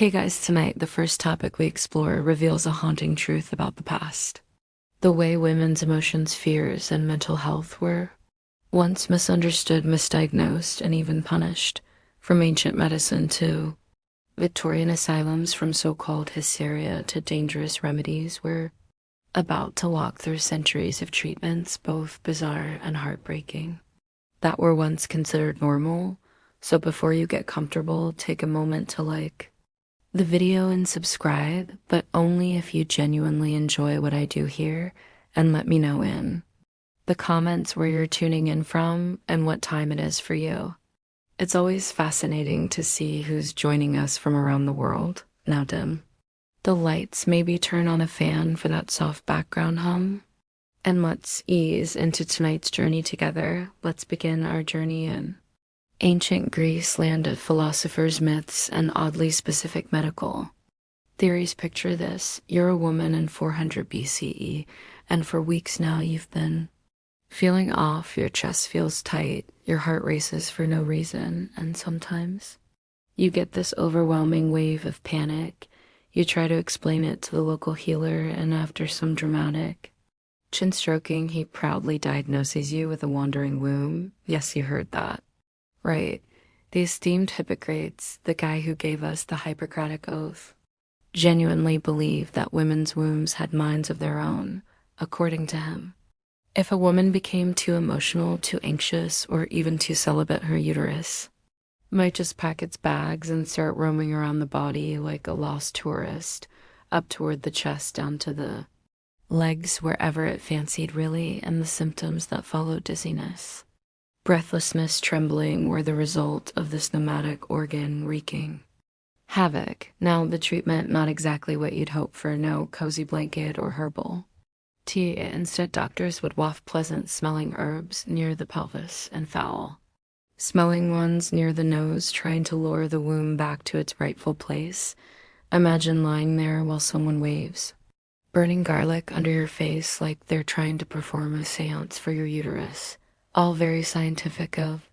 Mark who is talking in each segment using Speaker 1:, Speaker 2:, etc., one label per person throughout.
Speaker 1: Hey guys, tonight the first topic we explore reveals a haunting truth about the past. The way women's emotions, fears, and mental health were once misunderstood, misdiagnosed, and even punished, from ancient medicine to Victorian asylums, from so-called hysteria to dangerous remedies. We're about to walk through centuries of treatments, both bizarre and heartbreaking, that were once considered normal. So before you get comfortable, take a moment to like the video and subscribe, but only if you genuinely enjoy what I do here, and let me know in the comments where you're tuning in from and what time it is for you. It's always fascinating to see who's joining us from around the world. Now dim the lights, maybe turn on a fan for that soft background hum, and let's ease into tonight's journey together. Let's begin our journey in ancient Greece, land of philosophers, myths, and oddly specific medical theories. Picture this: you're a woman in 400 BCE, and for weeks now you've been feeling off, your chest feels tight, your heart races for no reason, and sometimes you get this overwhelming wave of panic. You try to explain it to the local healer, and after some dramatic chin stroking, he proudly diagnoses you with a wandering womb. Yes, you heard that. Right. The esteemed Hippocrates, the guy who gave us the Hippocratic Oath, genuinely believed that women's wombs had minds of their own. According to him, if a woman became too emotional, too anxious, or even too celibate, her uterus might just pack its bags and start roaming around the body like a lost tourist, up toward the chest, down to the legs, wherever it fancied really, and the symptoms that followed, dizziness, breathlessness, trembling, were the result of this nomadic organ wreaking havoc. Now, the treatment, not exactly what you'd hope for, no cozy blanket or herbal tea. Instead, doctors would waft pleasant smelling herbs near the pelvis and foul smelling ones near the nose, trying to lure the womb back to its rightful place. Imagine lying there while someone waves burning garlic under your face like they're trying to perform a seance for your uterus. All very scientific, of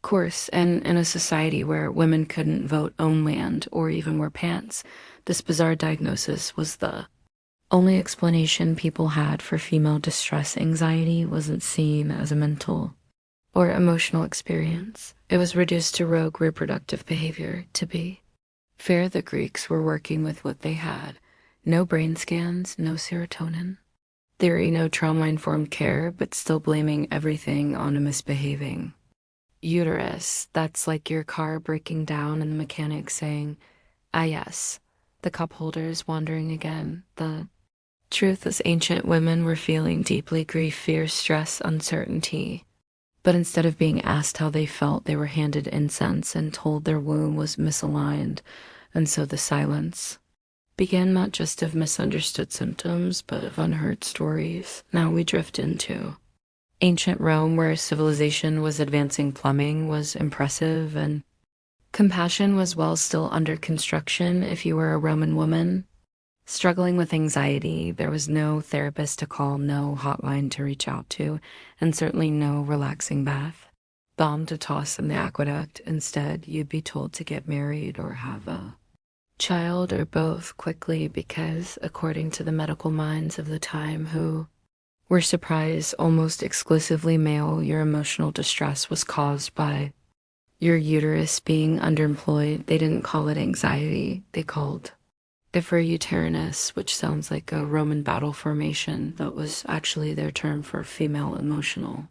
Speaker 1: course, and in a society where women couldn't vote, own land, or even wear pants, this bizarre diagnosis was the only explanation people had for female distress. Anxiety wasn't seen as a mental or emotional experience. It was reduced to rogue reproductive behavior. To be fair, the Greeks were working with what they had. No brain scans, no serotonin theory, no trauma-informed care, but still blaming everything on a misbehaving uterus. That's like your car breaking down and the mechanic saying, ah yes, the cup holder's wandering again. The truth is, ancient women were feeling deeply grief, fear, stress, uncertainty. But instead of being asked how they felt, they were handed incense and told their womb was misaligned. And so the silence began, not just of misunderstood symptoms, but of unheard stories. Now we drift into ancient Rome, where civilization was advancing. Plumbing was impressive, and compassion was, well, still under construction. If you were a Roman woman struggling with anxiety, there was no therapist to call, no hotline to reach out to, and certainly no relaxing bath bomb to toss in the aqueduct. Instead, you'd be told to get married or have a child, or both, quickly, because according to the medical minds of the time, who were surprised, almost exclusively male, your emotional distress was caused by your uterus being underemployed. They didn't call it anxiety, they called it uterus, which sounds like a Roman battle formation. That was actually their term for female emotional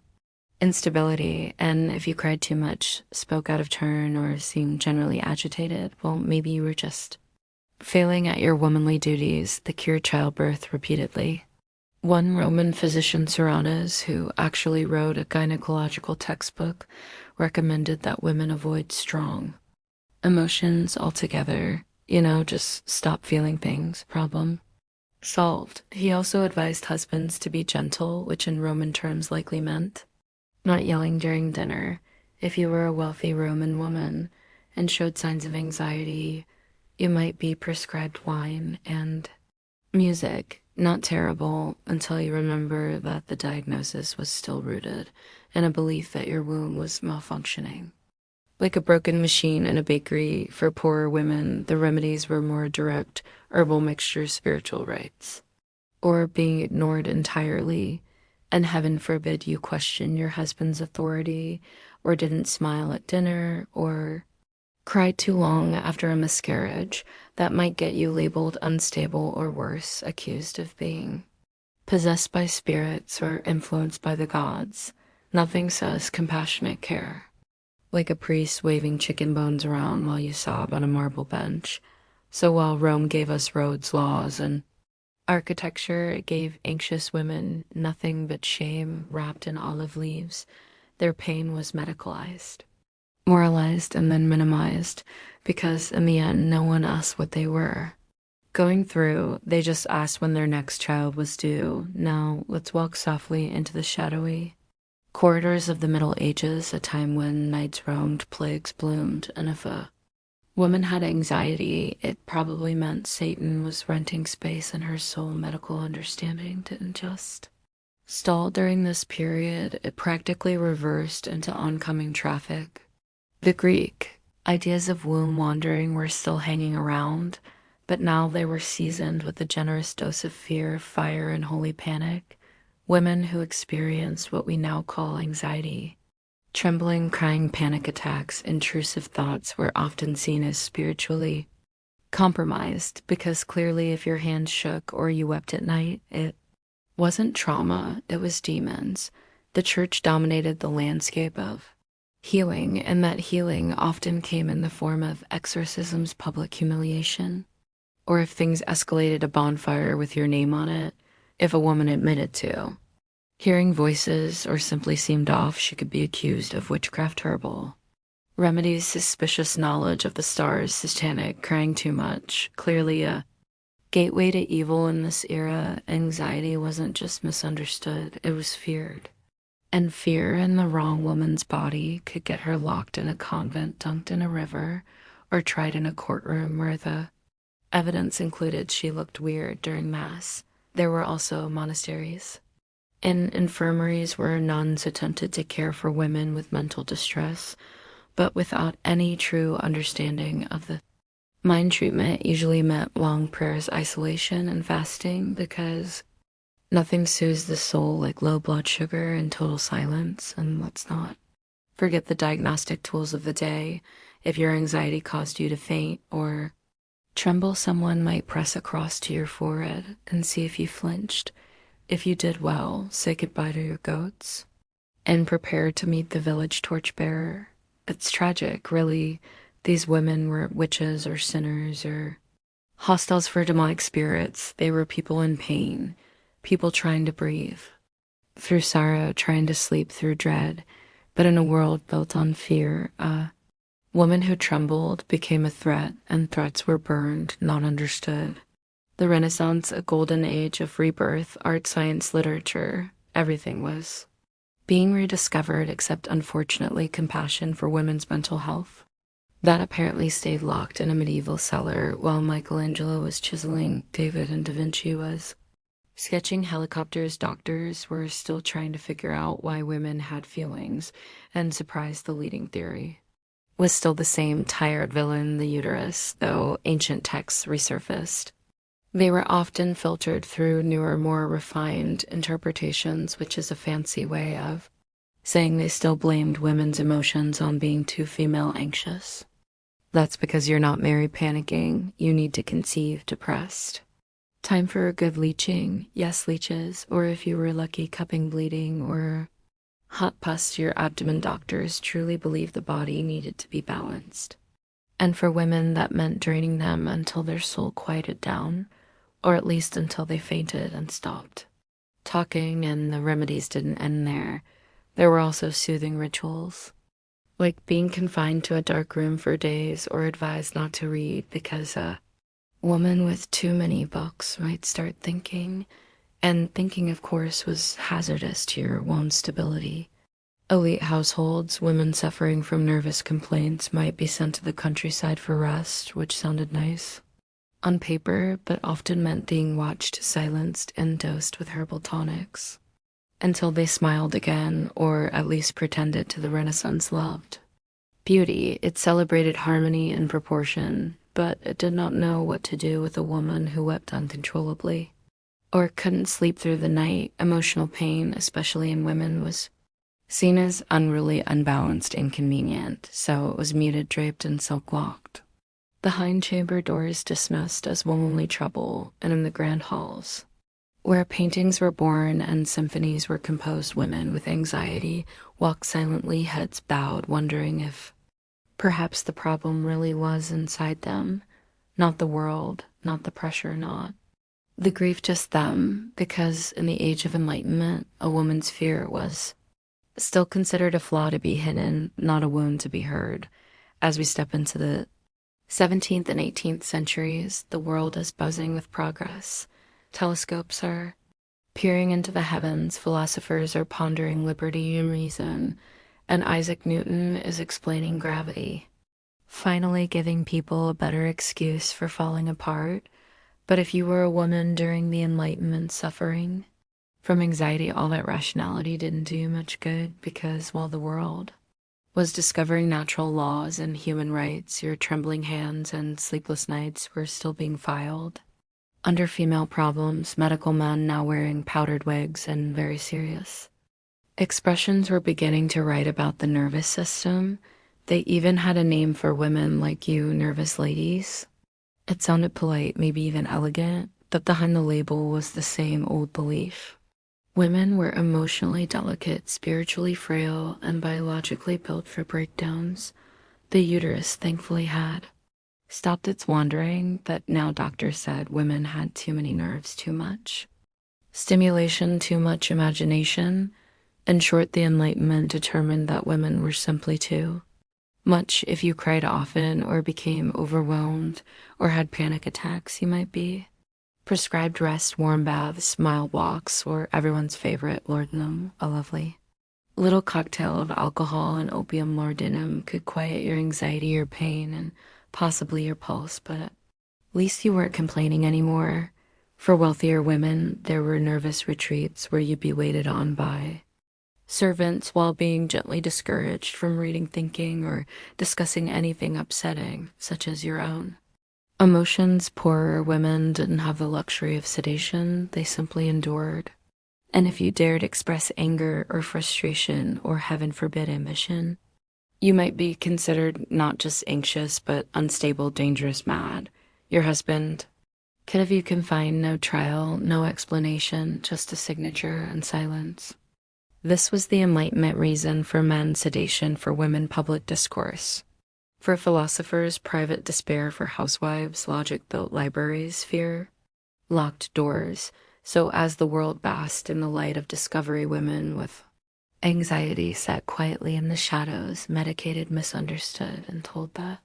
Speaker 1: instability. And if you cried too much, spoke out of turn, or seemed generally agitated, well, maybe you were just failing at your womanly duties. The cure, childbirth, repeatedly. One Roman physician, Serranus, who actually wrote a gynecological textbook, recommended that women avoid strong emotions altogether. Just stop feeling things. Problem solved. He also advised husbands to be gentle, which in Roman terms likely meant not yelling during dinner. If you were a wealthy Roman woman and showed signs of anxiety, you might be prescribed wine and music. Not terrible until you remember that the diagnosis was still rooted in a belief that your womb was malfunctioning. Like a broken machine in a bakery, for poorer women, the remedies were more direct, herbal mixtures, spiritual rites, or being ignored entirely. And heaven forbid you question your husband's authority, or didn't smile at dinner, or cried too long after a miscarriage. That might get you labeled unstable or worse, accused of being possessed by spirits or influenced by the gods. Nothing says compassionate care. Like a priest waving chicken bones around while you sob on a marble bench. So while Rome gave us roads, laws, and architecture, it gave anxious women nothing but shame wrapped in olive leaves. Their pain was medicalized, moralized, and then minimized, because in the end, no one asked what they were going through. They just asked when their next child was due. Now, let's walk softly into the shadowy corridors of the Middle Ages, a time when knights roamed, plagues bloomed, and if a woman had anxiety, it probably meant Satan was renting space in her soul. Medical understanding didn't just stall during this period, it practically reversed into oncoming traffic. The Greek ideas of womb wandering were still hanging around, but now they were seasoned with a generous dose of fear, fire, and holy panic. Women who experienced what we now call anxiety, trembling, crying panic attacks, intrusive thoughts, were often seen as spiritually compromised, because clearly if your hand shook or you wept at night, it wasn't trauma, it was demons. The church dominated the landscape of healing, and that healing often came in the form of exorcisms, public humiliation, or if things escalated, a bonfire with your name on it. If a woman admitted to hearing voices or simply seemed off, she could be accused of witchcraft, herbal remedies, suspicious knowledge of the stars, satanic, crying too much. Clearly a gateway to evil in this era. Anxiety wasn't just misunderstood, it was feared. And fear in the wrong woman's body could get her locked in a convent, dunked in a river, or tried in a courtroom where the evidence included she looked weird during Mass. There were also monasteries and infirmaries where nuns attempted to care for women with mental distress, but without any true understanding of the mind. Treatment usually meant long prayers, isolation, and fasting, because nothing soothes the soul like low blood sugar and total silence. And let's not forget the diagnostic tools of the day. If your anxiety caused you to faint or tremble, someone might press across to your forehead and see if you flinched. If you did well, say goodbye to your goats and prepare to meet the village torchbearer. It's tragic, really. These women were witches or sinners or hostels for demonic spirits. They were people in pain, people trying to breathe through sorrow, trying to sleep through dread. But in a world built on fear, a woman who trembled became a threat, and threats were burned, not understood. The Renaissance, a golden age of rebirth, art, science, literature, everything was being rediscovered, except unfortunately compassion for women's mental health. That apparently stayed locked in a medieval cellar while Michelangelo was chiseling David and Da Vinci was sketching helicopters. Doctors were still trying to figure out why women had feelings, and surprise, the leading theory was still the same: tired villain, the uterus, though ancient texts resurfaced. They were often filtered through newer, more refined interpretations, which is a fancy way of saying they still blamed women's emotions on being too female anxious. That's because you're not married panicking, you need to conceive depressed. Time for a good leeching, yes, leeches, or if you were lucky, cupping, bleeding, or hot pus to your abdomen. Doctors truly believed the body needed to be balanced. And for women, that meant draining them until their soul quieted down, or at least until they fainted and stopped talking. And the remedies didn't end there. There were also soothing rituals, like being confined to a dark room for days or advised not to read because a woman with too many books might start thinking, and thinking, of course, was hazardous to your womb's stability. Elite households, women suffering from nervous complaints might be sent to the countryside for rest, which sounded nice on paper, but often meant being watched, silenced, and dosed with herbal tonics until they smiled again, or at least pretended to the Renaissance loved beauty. It celebrated harmony and proportion, but it did not know what to do with a woman who wept uncontrollably or couldn't sleep through the night. Emotional pain, especially in women, was seen as unruly, unbalanced, inconvenient, so it was muted, draped, and silk-locked. The hind chamber doors dismissed as womanly trouble, and in the grand halls, where paintings were born and symphonies were composed, women with anxiety walked silently, heads bowed, wondering if perhaps the problem really was inside them, not the world, not the pressure, not the grief, just them, because in the age of enlightenment, a woman's fear was still considered a flaw to be hidden, not a wound to be heard. As we step into the 17th and 18th centuries, the world is buzzing with progress. Telescopes are peering into the heavens, philosophers are pondering liberty and reason, and Isaac Newton is explaining gravity, finally giving people a better excuse for falling apart. But if you were a woman during the Enlightenment suffering from anxiety, all that rationality didn't do you much good, because while the world was discovering natural laws and human rights, your trembling hands and sleepless nights were still being filed under female problems. Medical men now wearing powdered wigs and very serious expressions were beginning to write about the nervous system. They even had a name for women like you, nervous ladies. It sounded polite, maybe even elegant, but behind the label was the same old belief. Women were emotionally delicate, spiritually frail, and biologically built for breakdowns. The uterus thankfully had stopped its wandering, but now doctors said women had too many nerves, too much stimulation, too much imagination. In short, the Enlightenment determined that women were simply too much. If you cried often or became overwhelmed or had panic attacks, you might be prescribed rest, warm baths, mild walks, or everyone's favorite laudanum, a lovely little cocktail of alcohol and opium laudanum could quiet your anxiety, your pain, and possibly your pulse, but at least you weren't complaining anymore. For wealthier women, there were nervous retreats where you'd be waited on by servants while being gently discouraged from reading, thinking, or discussing anything upsetting, such as your own emotions. Poorer women didn't have the luxury of sedation, they simply endured. And if you dared express anger or frustration or, heaven forbid, ambition, you might be considered not just anxious, but unstable, dangerous, mad. Your husband could have you confined, no trial, no explanation, just a signature and silence. This was the Enlightenment reason for men, sedation; for women, public discourse; for philosophers, private despair; for housewives, logic-built libraries; fear, locked doors. So as the world basked in the light of discovery, women with anxiety sat quietly in the shadows, medicated, misunderstood, and told that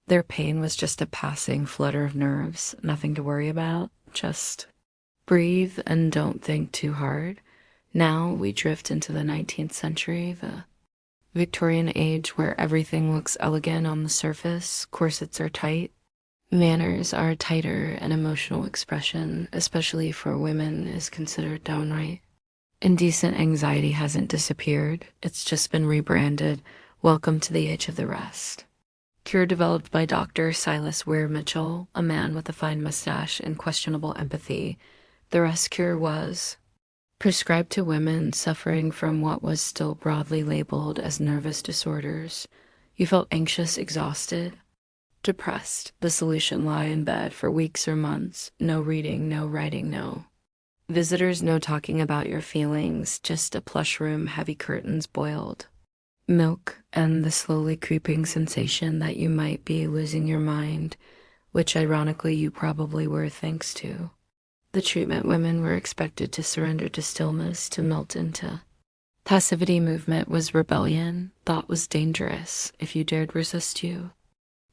Speaker 1: their pain was just a passing flutter of nerves, nothing to worry about, just breathe and don't think too hard. Now we drift into the 19th century, the Victorian age, where everything looks elegant on the surface. Corsets are tight, manners are tighter, and emotional expression, especially for women, is considered downright indecent. Anxiety hasn't disappeared, it's just been rebranded. Welcome to the age of the rest. Cure developed by Dr. Silas Weir Mitchell, a man with a fine mustache and questionable empathy. The rest cure was prescribed to women suffering from what was still broadly labeled as nervous disorders. You felt anxious, exhausted, depressed. The solution lay in bed for weeks or months. No reading, no writing, no visitors, no talking about your feelings, just a plush room, heavy curtains, boiled milk, and the slowly creeping sensation that you might be losing your mind, which ironically you probably were, thanks to the treatment. Women were expected to surrender to stillness, to melt into passivity. Movement was rebellion. Thought was dangerous. If you dared resist, you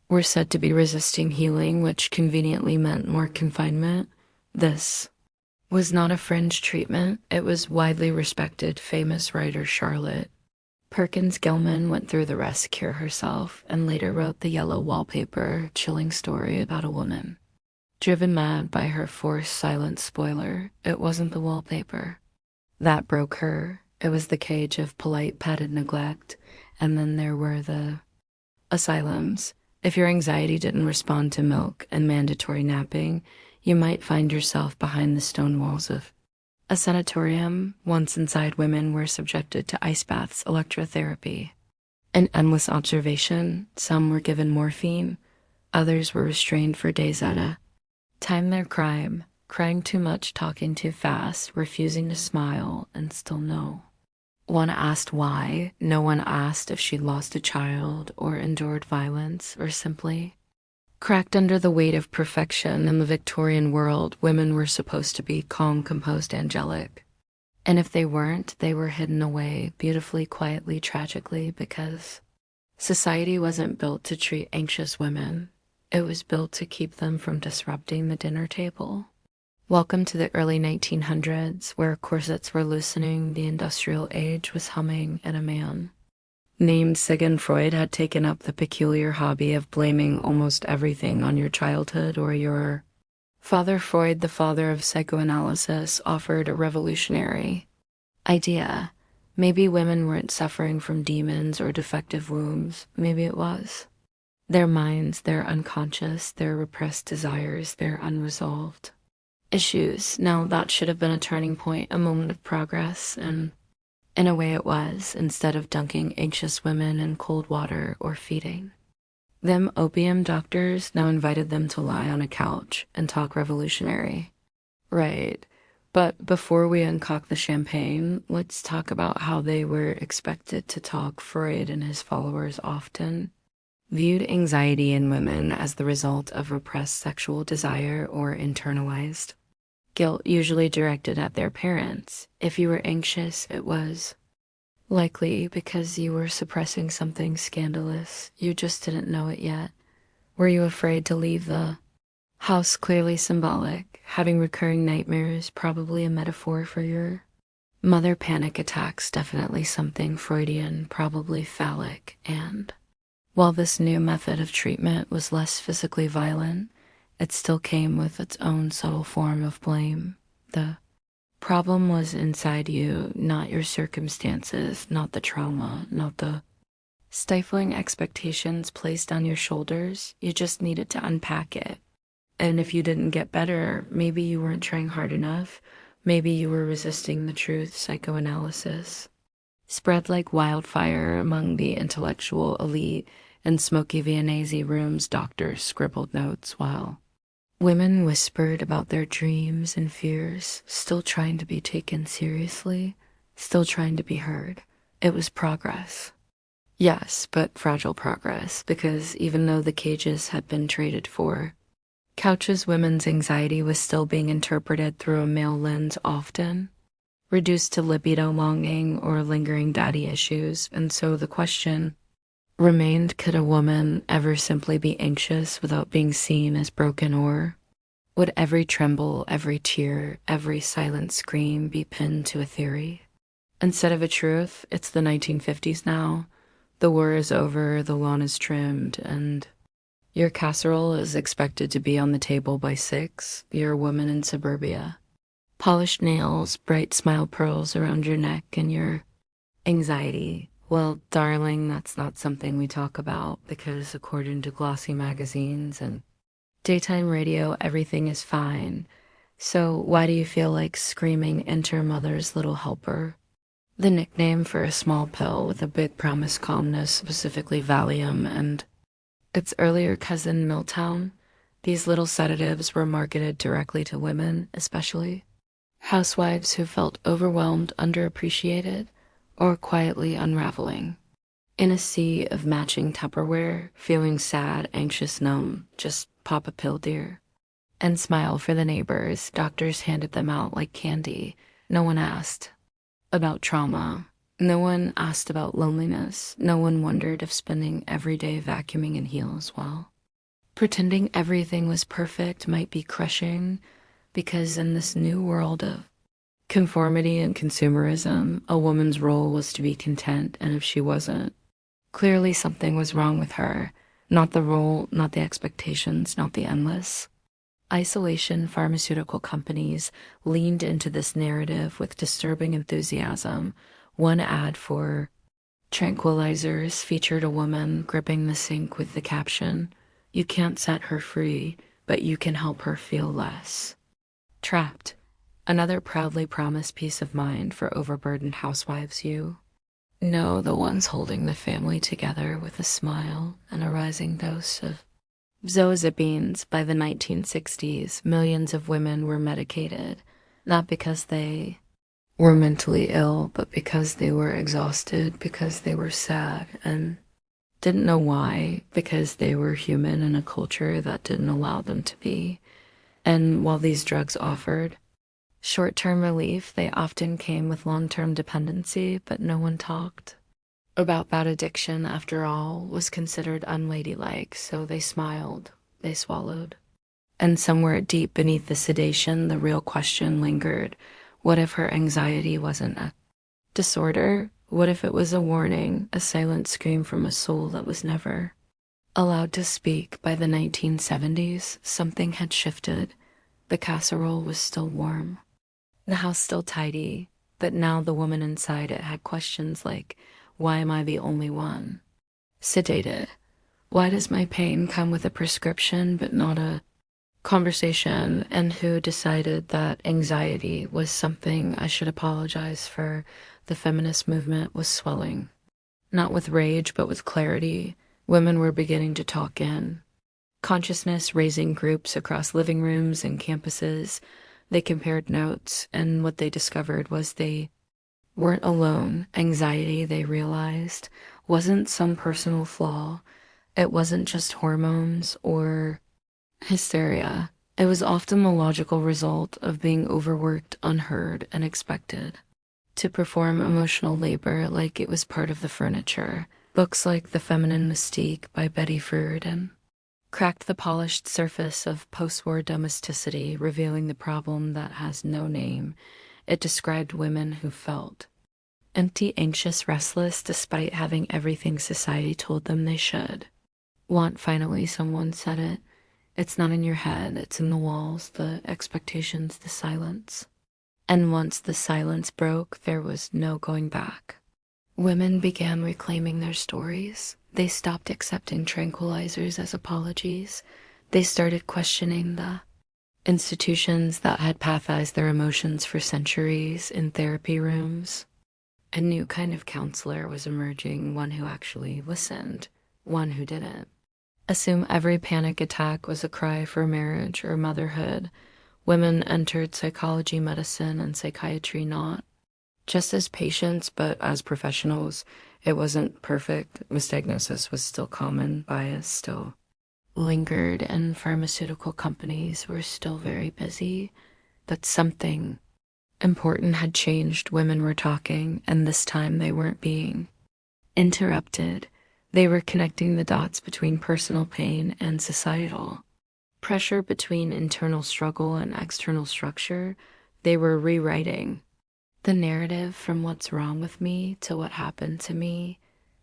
Speaker 1: were said to be resisting healing, which conveniently meant more confinement. This was not a fringe treatment. It was widely respected. Famous writer Charlotte Perkins Gilman went through the rest cure herself and later wrote The Yellow Wallpaper, chilling story about a woman driven mad by her forced silent spoiler. It wasn't the wallpaper that broke her. It was the cage of polite, padded neglect. And then there were the Asylums. If your anxiety didn't respond to milk and mandatory napping, you might find yourself behind the stone walls of a sanatorium. Once inside, women were subjected to ice baths, electrotherapy, and endless observation. Some were given morphine, others were restrained for days at a time. Their crime: crying too much, talking too fast, refusing to smile, and still no one asked why. No one asked if she'd lost a child or endured violence or simply cracked under the weight of perfection. In the Victorian world, women were supposed to be calm, composed, angelic. And if they weren't, they were hidden away beautifully, quietly, tragically, because society wasn't built to treat anxious women. It was built to keep them from disrupting the dinner table. Welcome to the early 1900s, where corsets were loosening, the industrial age was humming, and a man named Sigmund Freud had taken up the peculiar hobby of blaming almost everything on your childhood or your father. Freud, the father of psychoanalysis, offered a revolutionary idea. Maybe women weren't suffering from demons or defective wombs. Maybe it was their minds, their unconscious, their repressed desires, their unresolved issues. Now, that should have been a turning point, a moment of progress, and in a way it was. Instead of dunking anxious women in cold water or feeding them opium, doctors now invited them to lie on a couch and talk revolutionary. Right. But before we uncock the champagne, let's talk about how they were expected to talk. Freud and his followers often viewed anxiety in women as the result of repressed sexual desire or internalized guilt, usually directed at their parents. If you were anxious, it was likely because you were suppressing something scandalous. You just didn't know it yet. Were you afraid to leave the house? Clearly symbolic. Having recurring nightmares, probably a metaphor for your mother. Panic attacks, definitely something Freudian, probably phallic. And while this new method of treatment was less physically violent, it still came with its own subtle form of blame. The problem was inside you, not your circumstances, not the trauma, not the stifling expectations placed on your shoulders. You just needed to unpack it. And if you didn't get better, maybe you weren't trying hard enough. Maybe you were resisting the truth. Psychoanalysis spread like wildfire among the intellectual elite. In smoky Viennese rooms, doctors scribbled notes while women whispered about their dreams and fears, still trying to be taken seriously, still trying to be heard. It was progress. Yes, but fragile progress, because even though the cages had been traded for couches, women's anxiety was still being interpreted through a male lens, often reduced to libido longing or lingering daddy issues. And so the question remained, could a woman ever simply be anxious without being seen as broken? Or would every tremble, every tear, every silent scream be pinned to a theory instead of a truth? It's the 1950s now. The war is over, the lawn is trimmed, and your casserole is expected to be on the table by 6. You're a woman in suburbia. Polished nails, bright smile pearls around your neck, and your anxiety. Well, darling, that's not something we talk about, because according to glossy magazines and daytime radio, everything is fine. So why do you feel like screaming? Enter Mother's Little Helper, the nickname for a small pill with a big promise calmness, specifically Valium, and its earlier cousin Miltown. These little sedatives were marketed directly to women, especially housewives who felt overwhelmed, underappreciated, or quietly unraveling in a sea of matching Tupperware, feeling sad, anxious, numb. Just pop a pill, dear, and smile for the neighbors. Doctors handed them out like candy. No one asked about trauma. No one asked about loneliness. No one wondered if spending every day vacuuming in heels while pretending everything was perfect might be crushing, because in this new world of conformity and consumerism, a woman's role was to be content, and if she wasn't, clearly something was wrong with her. Not the role, not the expectations, not the endless isolation. Pharmaceutical companies leaned into this narrative with disturbing enthusiasm. One ad for Tranquilizers featured a woman gripping the sink with the caption, "You can't set her free, but you can help her feel less." Trapped, another proudly promised peace of mind for overburdened housewives, you know, the ones holding the family together with a smile and a rising dose of Zozabines. By the 1960s, millions of women were medicated, not because they were mentally ill, but because they were exhausted, because they were sad, and didn't know why, because they were human in a culture that didn't allow them to be. And while these drugs offered short-term relief, they often came with long-term dependency, but no one talked about that. Addiction, after all, was considered unladylike, so they smiled, they swallowed. And somewhere deep beneath the sedation, the real question lingered. What if her anxiety wasn't a disorder? What if it was a warning, a silent scream from a soul that was never allowed to speak? By the 1970s, something had shifted. The casserole was still warm, the house still tidy, but now the woman inside it had questions like, why am I the only one sedated? Why does my pain come with a prescription but not a conversation? And who decided that anxiety was something I should apologize for? The feminist movement was swelling, not with rage but with clarity. Women were beginning to talk in consciousness raising groups across living rooms and campuses. They compared notes, and what they discovered was they weren't alone. Anxiety, they realized, wasn't some personal flaw. It wasn't just hormones or hysteria. It was often the logical result of being overworked, unheard, and expected to perform emotional labor like it was part of the furniture. Books like The Feminine Mystique by Betty Friedan cracked the polished surface of post-war domesticity, revealing the problem that has no name. It described women who felt empty, anxious, restless, despite having everything society told them they should want. Finally, someone said it. It's not in your head, it's in the walls, the expectations, the silence. And once the silence broke, there was no going back. Women began reclaiming their stories. They stopped accepting tranquilizers as apologies. They started questioning the institutions that had pathized their emotions for centuries. In therapy rooms, a new kind of counselor was emerging, one who actually listened, one who didn't assume every panic attack was a cry for marriage or motherhood. Women entered psychology, medicine, and psychiatry not just as patients, but as professionals. It wasn't perfect. Misdiagnosis was still common. Bias still lingered, and pharmaceutical companies were still very busy. But something important had changed. Women were talking, and this time they weren't being interrupted. They were connecting the dots between personal pain and societal pressure, between internal struggle and external structure. They were rewriting the narrative from what's wrong with me to what happened to me.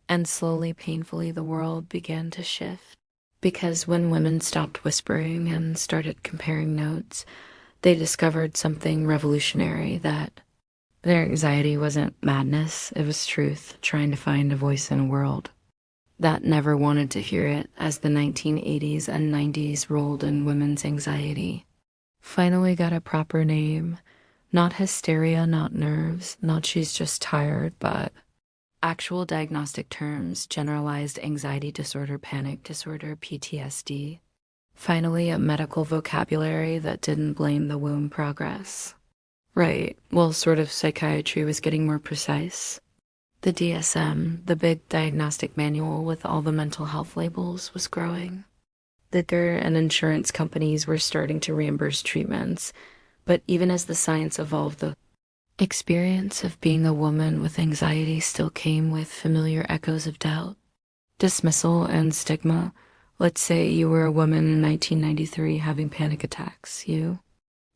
Speaker 1: And slowly, painfully, the world began to shift. Because when women stopped whispering and started comparing notes, they discovered something revolutionary, that their anxiety wasn't madness, it was truth, trying to find a voice in a world that never wanted to hear it. As the 1980s and 90s rolled in, women's anxiety finally got a proper name. Not hysteria, not nerves, not she's just tired, but actual diagnostic terms: generalized anxiety disorder, panic disorder, PTSD. Finally, a medical vocabulary that didn't blame the womb. Progress. Right, well, sort of. Psychiatry was getting more precise. The DSM, the big diagnostic manual with all the mental health labels, was growing. The GER and insurance companies were starting to reimburse treatments. But even as the science evolved, the experience of being a woman with anxiety still came with familiar echoes of doubt, dismissal, and stigma. Let's say you were a woman in 1993 having panic attacks. You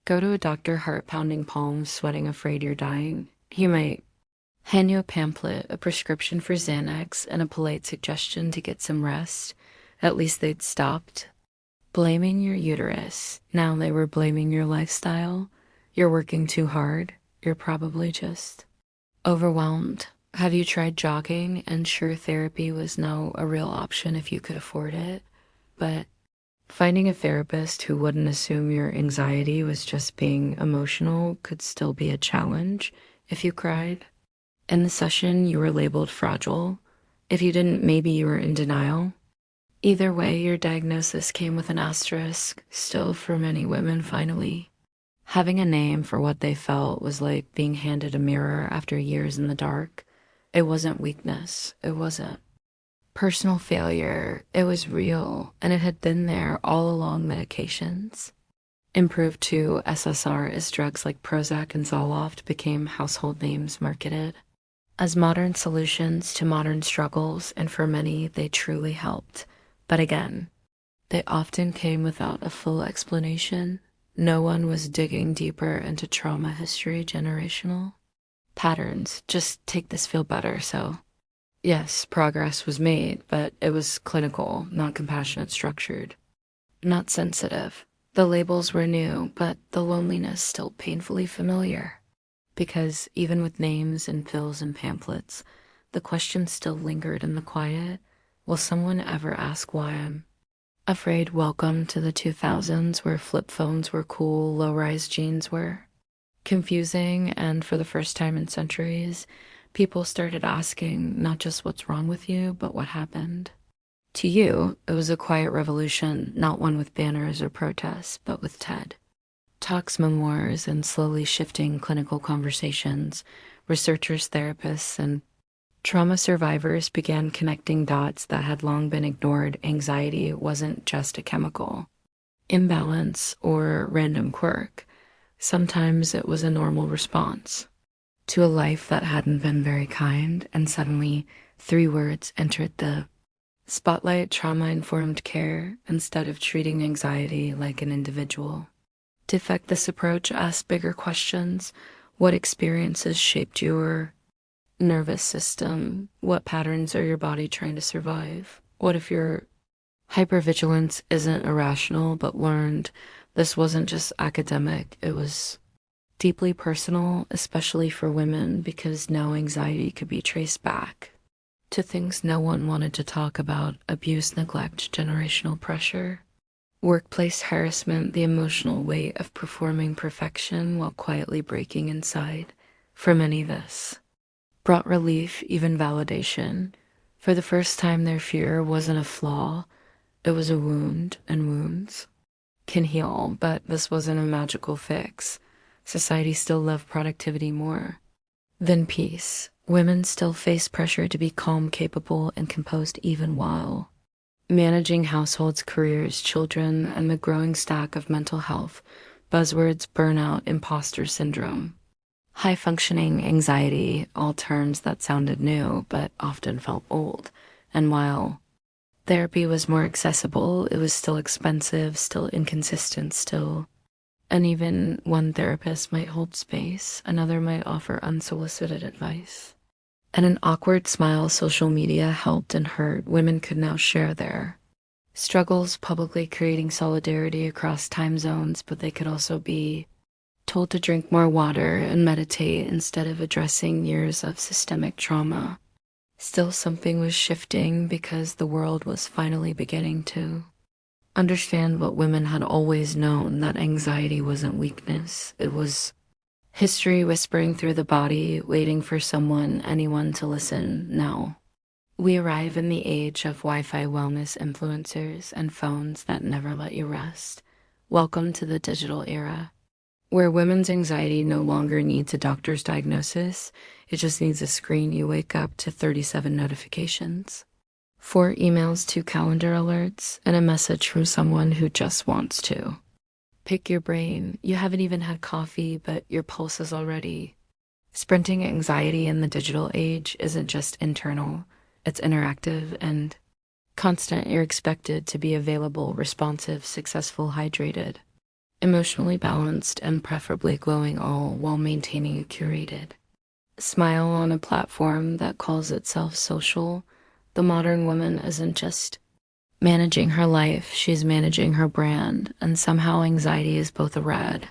Speaker 1: go to a doctor, heart pounding, palms sweating, afraid you're dying. He might hand you a pamphlet, a prescription for Xanax, and a polite suggestion to get some rest. At least they'd stopped blaming your uterus. Now they were blaming your lifestyle. You're working too hard. You're probably just overwhelmed. Have you tried jogging? And sure, therapy was now a real option if you could afford it. But finding a therapist who wouldn't assume your anxiety was just being emotional could still be a challenge if you cried. In the session, you were labeled fragile. If you didn't, maybe you were in denial. Either way, your diagnosis came with an asterisk, still for many women, finally. Having a name for what they felt was like being handed a mirror after years in the dark. It wasn't weakness. It wasn't personal failure. It was real, and it had been there all along medications. Improved to SSR as drugs like Prozac and Zoloft became household names marketed as modern solutions to modern struggles, and for many, they truly helped. But again, they often came without a full explanation. No one was digging deeper into trauma history, generational patterns. Just take this, feel better. So, yes, progress was made, but it was clinical, not compassionate, structured, not sensitive. The labels were new, but the loneliness still painfully familiar. Because even with names and pills and pamphlets, the question still lingered in the quiet. Will someone ever ask why I'm afraid? Welcome to the 2000s, where flip phones were cool, low-rise jeans were confusing, and for the first time in centuries, people started asking not just what's wrong with you, but what happened. To you, it was a quiet revolution, not one with banners or protests, but with TED Talks, memoirs, and slowly shifting clinical conversations. Researchers, therapists, and trauma survivors began connecting dots that had long been ignored. Anxiety wasn't just a chemical imbalance or random quirk. Sometimes it was a normal response to a life that hadn't been very kind, and suddenly 3 words entered the spotlight: trauma-informed care. Instead of treating anxiety like an individual defect, this approach asked bigger questions. What experiences shaped your nervous system? What patterns are your body trying to survive? What if your hypervigilance isn't irrational but learned? This wasn't just academic, it was deeply personal, especially for women, because now anxiety could be traced back to things no one wanted to talk about: abuse, neglect, generational pressure, workplace harassment, the emotional weight of performing perfection while quietly breaking inside. For many, this brought relief, even validation. For the first time, their fear wasn't a flaw, it was a wound, and wounds can heal, but this wasn't a magical fix. Society still loved productivity more than peace. Women still face pressure to be calm, capable, and composed even while managing households, careers, children, and the growing stack of mental health buzzwords: burnout, imposter syndrome, high-functioning anxiety, all terms that sounded new but often felt old. And while therapy was more accessible, it was still expensive, still inconsistent, still uneven. One therapist might hold space, another might offer unsolicited advice. And an awkward smile. Social media helped and hurt. Women could now share their struggles publicly, creating solidarity across time zones, but they could also be told to drink more water and meditate instead of addressing years of systemic trauma. Still, something was shifting because the world was finally beginning to understand what women had always known: that anxiety wasn't weakness, it was history whispering through the body, waiting for someone, anyone, to listen. Now, we arrive in the age of Wi-Fi wellness influencers and phones that never let you rest. Welcome to the digital era, where women's anxiety no longer needs a doctor's diagnosis. It just needs a screen. You wake up to 37 notifications, 4 emails, 2 calendar alerts, and a message from someone who just wants to pick your brain. You haven't even had coffee, but your pulse is already sprinting. Anxiety in the digital age isn't just internal, it's interactive and constant. You're expected to be available, responsive, successful, hydrated, emotionally balanced, and preferably glowing, all while maintaining a curated smile on a platform that calls itself social. The modern woman isn't just managing her life, she's managing her brand, and somehow anxiety is both a red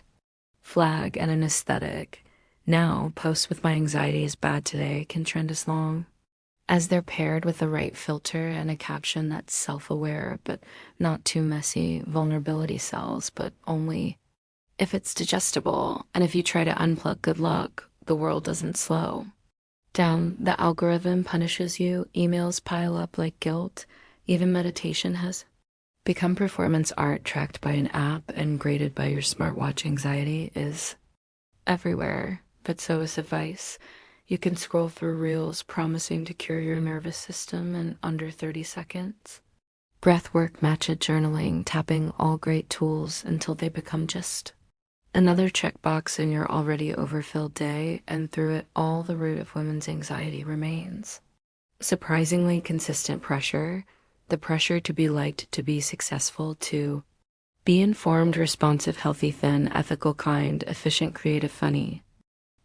Speaker 1: flag and an aesthetic. Now, posts with "my anxiety is bad today" can trend as long as they're paired with the right filter and a caption that's self-aware but not too messy. Vulnerability sells, but only if it's digestible. And if you try to unplug, good luck. The world doesn't slow down. The algorithm punishes you. Emails pile up like guilt. Even meditation has become performance art, tracked by an app and graded by your smartwatch. Anxiety is everywhere, but so is advice. You can scroll through reels promising to cure your nervous system in under 30 seconds. Breathwork, matcha journaling, tapping, all great tools until they become just another checkbox in your already overfilled day, and through it all, the root of women's anxiety remains surprisingly consistent pressure. The pressure to be liked, to be successful, to be informed, responsive, healthy, thin, ethical, kind, efficient, creative, funny,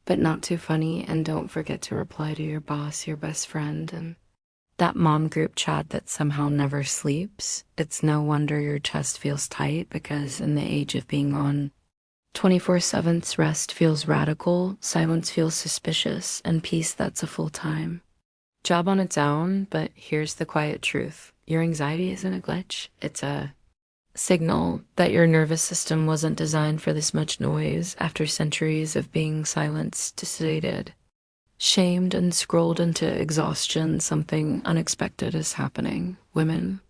Speaker 1: but not too funny. And don't forget to reply to your boss, your best friend, and that mom group chat that somehow never sleeps. It's no wonder your chest feels tight, because in the age of being on 24/7, rest feels radical, silence feels suspicious, and peace, that's a full-time job on its own. But here's the quiet truth. Your anxiety isn't a glitch. It's a signal that your nervous system wasn't designed for this much noise. After centuries of being silenced, sedated, shamed, and scrolled into exhaustion, something unexpected is happening. Women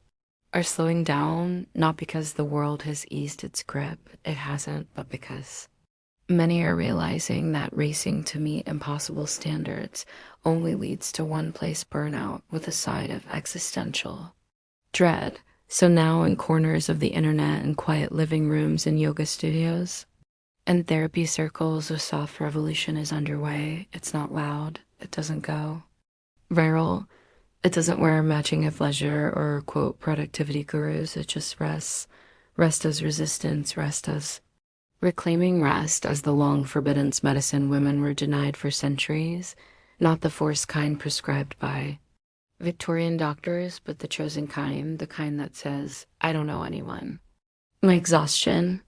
Speaker 1: are slowing down, not because the world has eased its grip. It hasn't, but because many are realizing that racing to meet impossible standards only leads to one place: burnout, with a side of existential dread. So now, in corners of the internet and quiet living rooms and yoga studios and therapy circles, a soft revolution is underway. It's not loud. It doesn't go viral. It doesn't wear matching athleisure or quote productivity gurus. It just rests. Rest as resistance. Rest as reclaiming. Rest as the long forbidden medicine women were denied for centuries. Not the forced kind prescribed by Victorian doctors, but the chosen kind, the kind that says, "I don't know anyone." My exhaustion.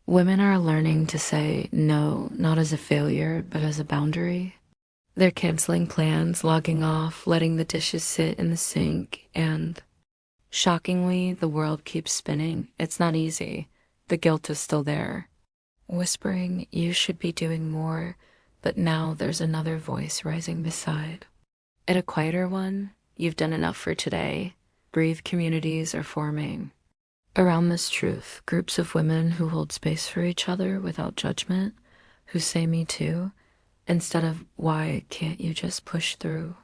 Speaker 1: Women are learning to say no, not as a failure, but as a boundary. They're canceling plans, logging off, letting the dishes sit in the sink, and shockingly, the world keeps spinning. It's not easy. The guilt is still there, whispering, "You should be doing more." But now there's another voice rising beside it, a quieter one. "You've done enough for today." Breathe. Communities are forming around this truth. Groups of women who hold space for each other without judgment, who say "me too" instead of "why can't you just push through."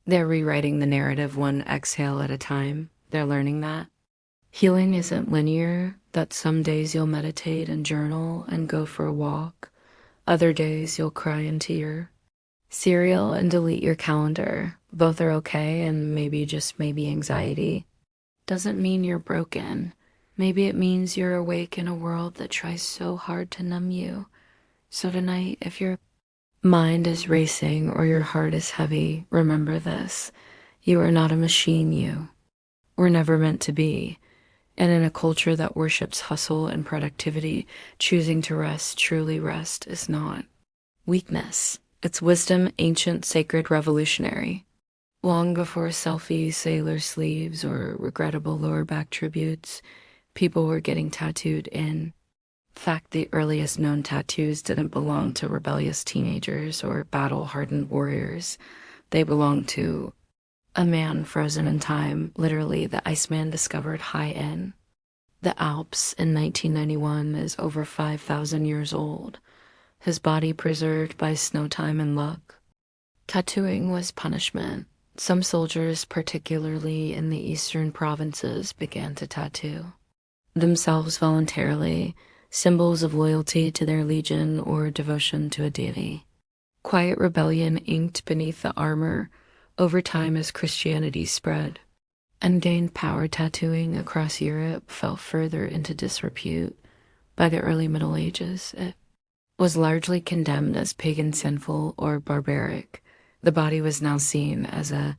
Speaker 1: They're rewriting the narrative one exhale at a time. They're learning that healing isn't linear, that some days you'll meditate and journal and go for a walk. Other days you'll cry into your cereal and delete your calendar. Both are okay, and maybe, just maybe, anxiety doesn't mean you're broken. Maybe it means you're awake in a world that tries so hard to numb you. So tonight, if your mind is racing or your heart is heavy, remember this: you are not a machine. You were never meant to be. And in a culture that worships hustle and productivity, choosing to rest, truly rest, is not weakness. It's wisdom, ancient, sacred, revolutionary. Long before selfies, sailor sleeves, or regrettable lower back tributes, people were getting tattooed in. In fact, the earliest known tattoos didn't belong to rebellious teenagers or battle-hardened warriors. They belonged to a man frozen in time. Literally, the Iceman discovered high in the Alps in 1991 is over 5,000 years old. His body preserved by snow time and luck. Tattooing was punishment. Some soldiers, particularly in the eastern provinces, began to tattoo themselves voluntarily, symbols of loyalty to their legion or devotion to a deity. Quiet rebellion inked beneath the armor. Over time, as Christianity spread and gained power, tattooing across Europe fell further into disrepute. By the early Middle Ages, it was largely condemned as pagan, sinful, or barbaric. The body was now seen as a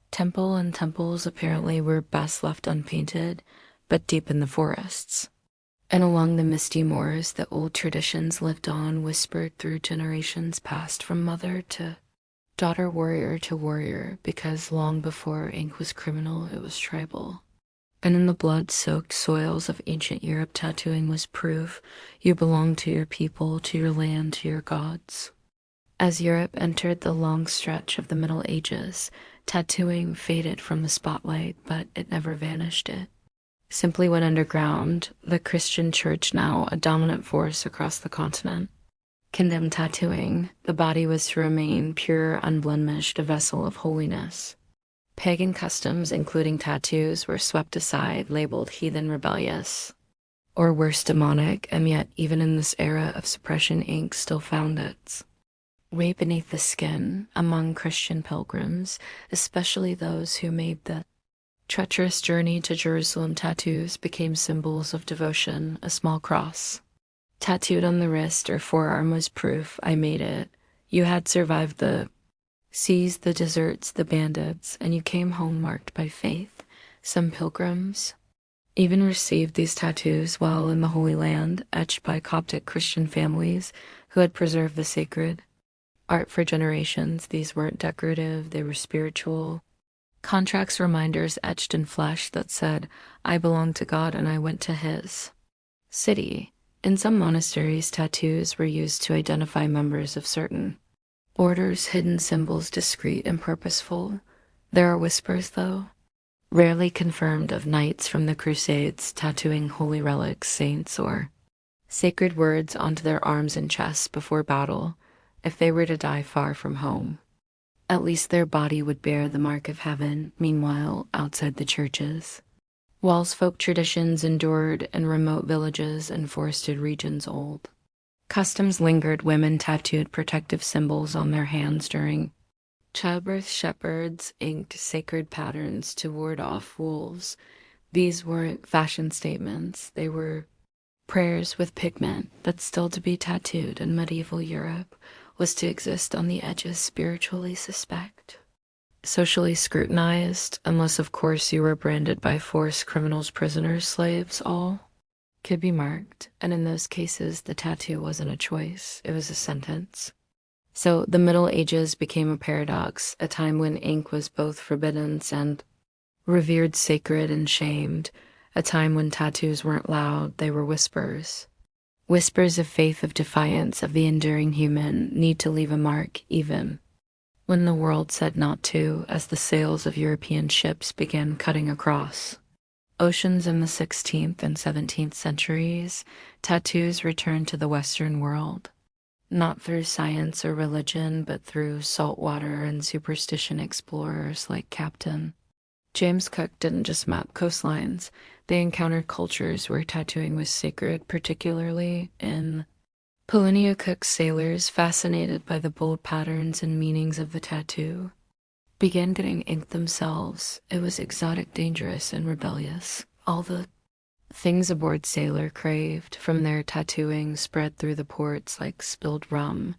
Speaker 1: temple, and temples apparently were best left unpainted, but deep in the forests. And along the misty moors, the old traditions lived on, whispered through generations, passed from mother to daughter, warrior to warrior, because long before ink was criminal, it was tribal. And in the blood-soaked soils of ancient Europe, tattooing was proof you belonged to your people, to your land, to your gods. As Europe entered the long stretch of the Middle Ages, tattooing faded from the spotlight, but it never vanished. It simply went underground. The Christian church, now a dominant force across the continent, condemned tattooing. The body was to remain pure, unblemished, a vessel of holiness. Pagan customs, including tattoos, were swept aside, labeled heathen, rebellious, or worse, demonic, and yet even in this era of suppression, ink still found its way beneath the skin among Christian pilgrims, especially those who made the treacherous journey to Jerusalem. Tattoos became symbols of devotion. A small cross tattooed on the wrist or forearm was proof I made it. You had survived the seas, the deserts, the bandits, and you came home marked by faith. Some pilgrims even received these tattoos while in the Holy Land, etched by Coptic Christian families who had preserved the sacred art for generations. These weren't decorative, they were spiritual contracts, reminders etched in flesh that said, I belong to God and I went to his city. In some monasteries, tattoos were used to identify members of certain orders, hidden symbols, discreet and purposeful. There are whispers, though, rarely confirmed, of knights from the Crusades tattooing holy relics, saints, or sacred words onto their arms and chests before battle. If they were to die far from home, at least their body would bear the mark of heaven. Meanwhile, outside the churches, walls, folk traditions endured in remote villages and forested regions. Old customs lingered. Women tattooed protective symbols on their hands during childbirth. Shepherds inked sacred patterns to ward off wolves. These weren't fashion statements, they were prayers with pigment. That's still to be tattooed in medieval Europe was to exist on the edges, spiritually suspect, socially scrutinized, unless of course you were branded by force, criminals, prisoners, slaves. All could be marked, and in those cases the tattoo wasn't a choice, it was a sentence. So the Middle Ages became a paradox, a time when ink was both forbidden and revered, sacred and shamed, a time when tattoos weren't loud, they were whispers. Whispers of faith, of defiance, of the enduring human need to leave a mark, even when the world said not to. As the sails of European ships began cutting across oceans in the 16th and 17th centuries, tattoos returned to the Western world, not through science or religion, but through salt water and superstition. Explorers like Captain James Cook didn't just map coastlines, they encountered cultures where tattooing was sacred, particularly in Paulina. Cook's sailors, fascinated by the bold patterns and meanings of the tattoo, began getting ink themselves. It was exotic, dangerous, and rebellious. All the things a bored sailor craved. From their tattooing spread through the ports like spilled rum,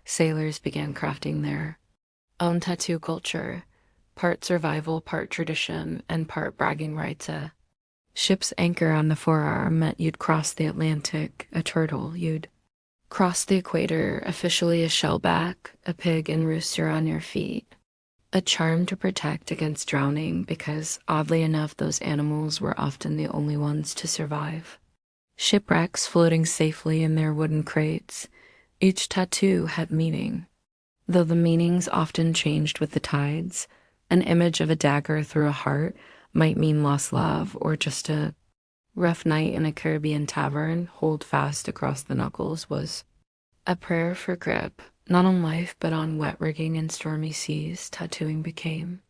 Speaker 1: sailors began crafting their own tattoo culture, part survival, part tradition, and part bragging rights. A ship's anchor on the forearm meant you'd cross the Atlantic. A turtle, you'd cross the equator. Officially a shellback, a pig and rooster on your feet. A charm to protect against drowning, because oddly enough those animals were often the only ones to survive shipwrecks, floating safely in their wooden crates. Each tattoo had meaning, though the meanings often changed with the tides. An image of a dagger through a heart might mean lost love, or just a rough night in a Caribbean tavern. Hold fast across the knuckles was a prayer for grip, not on life but on wet rigging and stormy seas. Tattooing became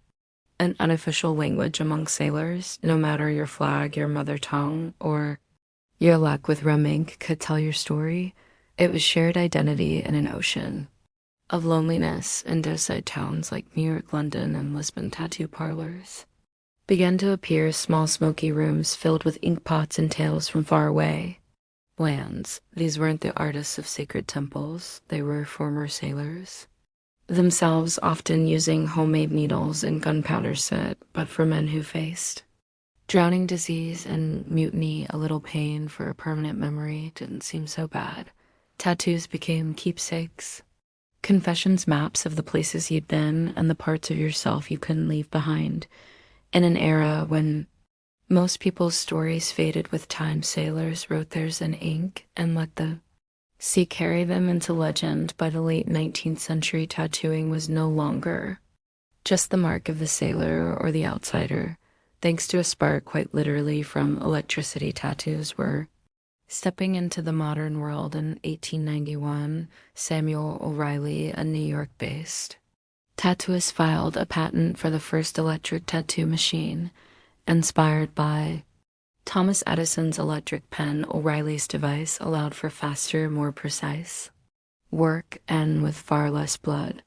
Speaker 1: an unofficial language among sailors. No matter your flag, your mother tongue, or your luck with rum ink could tell your story. It was shared identity in an ocean of loneliness. In doeside towns like New York, London, and Lisbon, tattoo parlors began to appear, small smoky rooms filled with ink pots and tales from far away lands. These weren't the artists of sacred temples, they were former sailors, themselves often using homemade needles and gunpowder set, but for men who faced Drowning disease and mutiny, a little pain for a permanent memory, didn't seem so bad. Tattoos became keepsakes, confessions, maps of the places you'd been and the parts of yourself you couldn't leave behind. In an era when most people's stories faded with time, sailors wrote theirs in ink and let the sea carry them into legend. By the late 19th century, tattooing was no longer just the mark of the sailor or the outsider. Thanks to a spark, quite literally, from electricity, tattoos were stepping into the modern world. In 1891, Samuel O'Reilly, a New York-based tattooist, filed a patent for the first electric tattoo machine. Inspired by Thomas Edison's electric pen, O'Reilly's device allowed for faster, more precise work and with far less blood.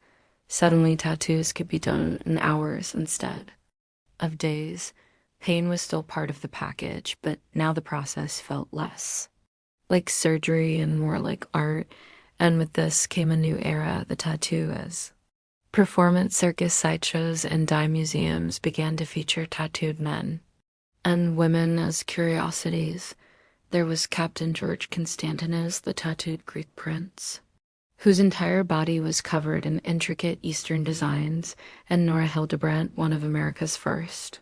Speaker 1: Suddenly, tattoos could be done in hours instead of days. Pain was still part of the package, but now the process felt less like surgery and more like art. And with this came a new era. The tattoo as performance, circus, sideshows, and dye museums began to feature tattooed men and women as curiosities. There was Captain George Constantinos, the tattooed Greek prince, whose entire body was covered in intricate Eastern designs, and Nora Hildebrandt, one of America's first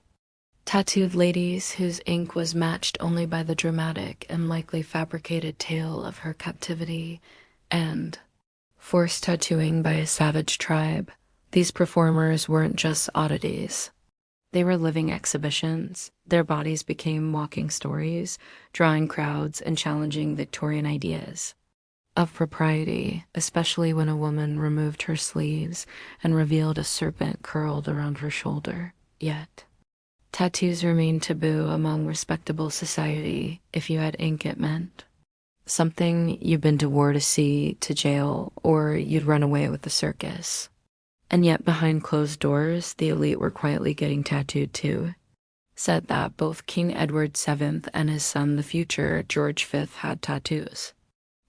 Speaker 1: tattooed ladies, whose ink was matched only by the dramatic and likely fabricated tale of her captivity and forced tattooing by a savage tribe. These performers weren't just oddities. They were living exhibitions. Their bodies became walking stories, drawing crowds and challenging Victorian ideas of propriety, especially when a woman removed her sleeves and revealed a serpent curled around her shoulder. Yet, tattoos remained taboo among respectable society. If you had ink, it meant something you'd been to war, to sea, to jail, or you'd run away with the circus. And yet behind closed doors, the elite were quietly getting tattooed too. Said that both King Edward VII and his son, the future George V, had tattoos.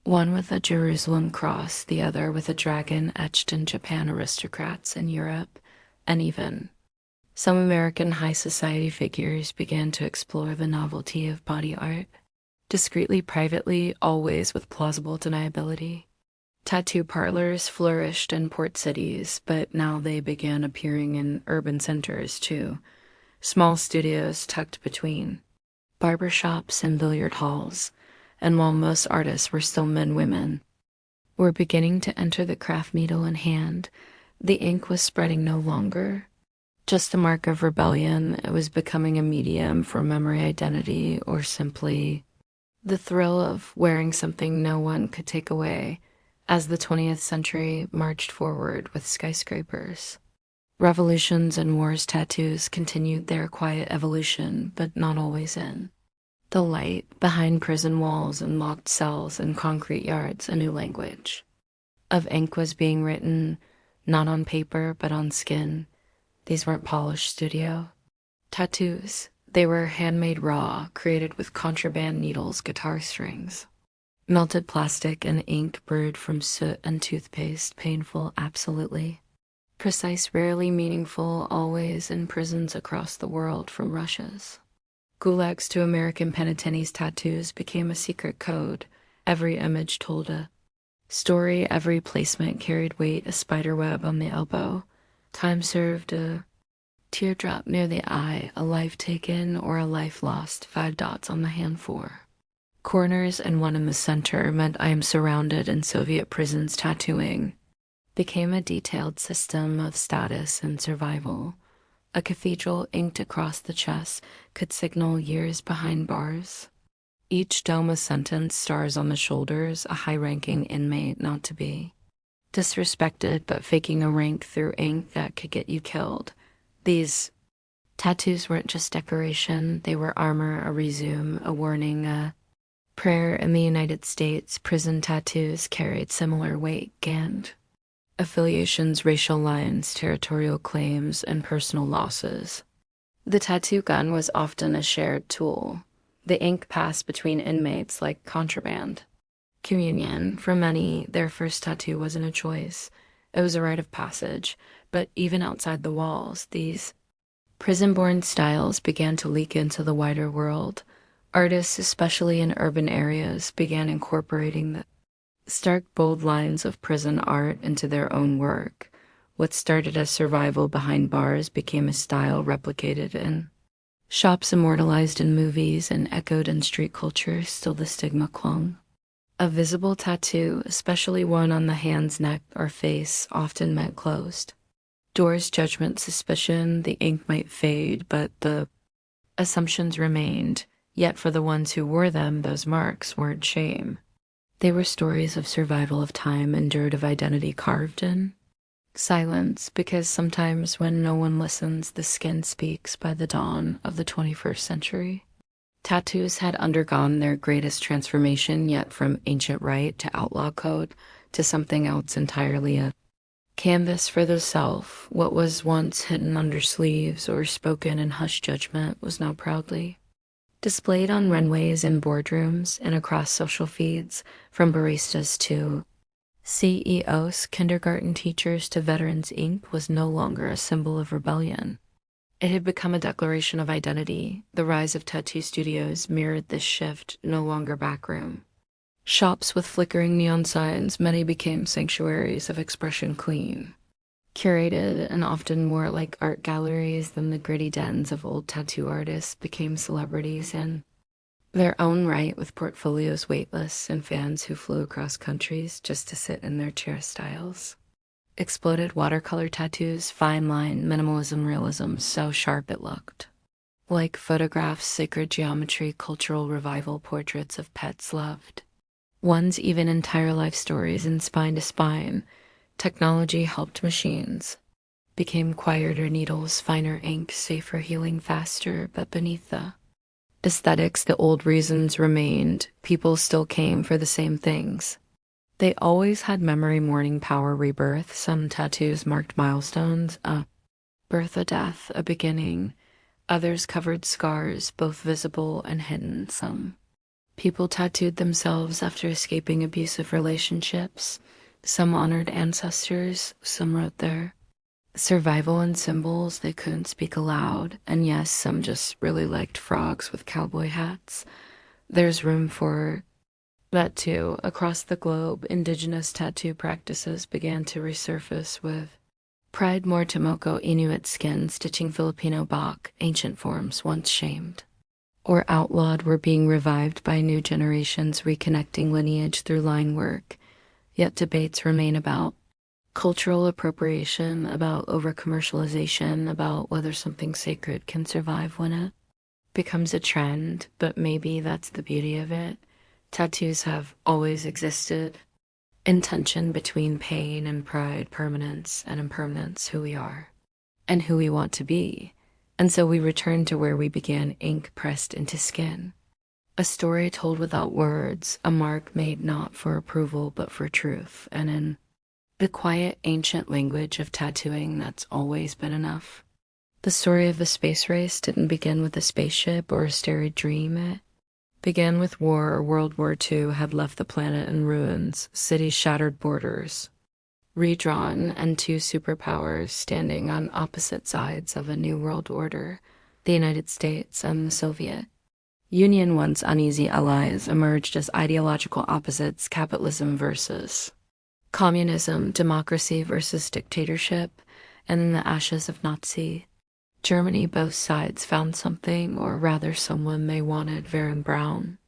Speaker 1: One with a Jerusalem cross, the other with a dragon etched in Japan. Aristocrats in Europe, and even some American high society figures began to explore the novelty of body art, discreetly, privately, always with plausible deniability. Tattoo parlors flourished in port cities, but now they began appearing in urban centers too. Small studios tucked between barber shops and billiard halls. And while most artists were still men, women were beginning to enter the craft, needle in hand. The ink was spreading, no longer just a mark of rebellion. It was becoming a medium for memory, identity, or simply the thrill of wearing something no one could take away. As the 20th century marched forward with skyscrapers, revolutions, and wars, tattoos continued their quiet evolution, but not always in the light. Behind prison walls and locked cells and concrete yards, a new language of ink was being written, not on paper, but on skin. These weren't polished studio tattoos. They were handmade, raw, created with contraband needles, guitar strings, melted plastic, and ink brewed from soot and toothpaste. Painful, absolutely. Precise, rarely meaningful, always in prisons across the world, from Russia's gulags to American penitentiaries. Tattoos became a secret code. Every image told a story, every placement carried weight. A spider web on the elbow, time served, a teardrop near the eye, a life taken or a life lost. 5 dots on the hand, 4 corners and 1 in the center meant I am surrounded. In Soviet prisons, tattooing became a detailed system of status and survival. A cathedral inked across the chest could signal years behind bars. Each dome a sentence, stars on the shoulders, a high-ranking inmate not to be disrespected, but faking a rank through ink that could get you killed. These tattoos weren't just decoration. They were armor, a resume, a warning, a prayer. In the United States, prison tattoos carried similar weight, and affiliations, racial lines, territorial claims, and personal losses. The tattoo gun was often a shared tool. The ink passed between inmates like contraband. Communion. For many, their first tattoo wasn't a choice. It was a rite of passage. But even outside the walls, these Prison-born styles began to leak into the wider world. Artists, especially in urban areas, began incorporating the stark, bold lines of prison art into their own work. What started as survival behind bars became a style replicated in shops, immortalized in movies, and echoed in street culture. Still, the stigma clung. A visible tattoo, especially one on the hand's neck or face, often meant closed. Doors, judgment, suspicion. The ink might fade, but the assumptions remained. Yet for the ones who wore them, those marks weren't shame. They were stories of survival, of time endured, of identity carved in silence, because sometimes when no one listens, the skin speaks. By the dawn of the 21st century, tattoos had undergone their greatest transformation, yet from ancient rite to outlaw code to something else entirely, a canvas for the self. What was once hidden under sleeves or spoken in hushed judgment was now proudly displayed on runways and boardrooms and across social feeds, from baristas to CEOs, kindergarten teachers to veterans. Ink was no longer a symbol of rebellion. It had become a declaration of identity. The rise of tattoo studios mirrored this shift, no longer backroom shops with flickering neon signs. Many became sanctuaries of expression, clean, curated, and often more like art galleries than the gritty dens of old tattoo artists. Became celebrities in their own right, with portfolios weightless and fans who flew across countries just to sit in their chair. Styles exploded: watercolor tattoos, fine line, minimalism, realism, so sharp it looked like photographs, sacred geometry, cultural revival, portraits of pets loved ones, even entire life stories in spine to spine. Technology helped machines became quieter needles, finer ink, safer healing, faster, but beneath the aesthetics, the old reasons remained. People still came for the same things. They always had: memory, mourning, power, rebirth. Some tattoos marked milestones, a birth, a death, a beginning. Others covered scars, both visible and hidden. Some people tattooed themselves after escaping abusive relationships. Some honored ancestors. Some wrote their survival in symbols they couldn't speak aloud. And yes, some just really liked frogs with cowboy hats. There's room for that too. Across the globe, indigenous tattoo practices began to resurface with pride. More Tomoko Inuit skin stitching, Filipino bark. Ancient forms once shamed or outlawed were being revived by new generations, reconnecting lineage through line work. Yet debates remain about cultural appropriation, about over-commercialization, about whether something sacred can survive when it becomes a trend. But maybe that's the beauty of it. Tattoos have always existed in tension between pain and pride, permanence and impermanence, who we are and who we want to be. And so we return to where we began: ink pressed into skin. A story told without words, a mark made not for approval but for truth. And in the quiet, ancient language of tattooing, that's always been enough. The story of the space race didn't begin with a spaceship or a starry dream. It began with war, or World War II had left the planet in ruins, cities shattered, borders redrawn, and two superpowers standing on opposite sides of a new world order, the United States and the Soviet Union. Once uneasy allies emerged as ideological opposites: capitalism versus communism, democracy versus dictatorship. And in the ashes of Nazi Germany, both sides found something, or rather someone, they wanted: Baron Braun.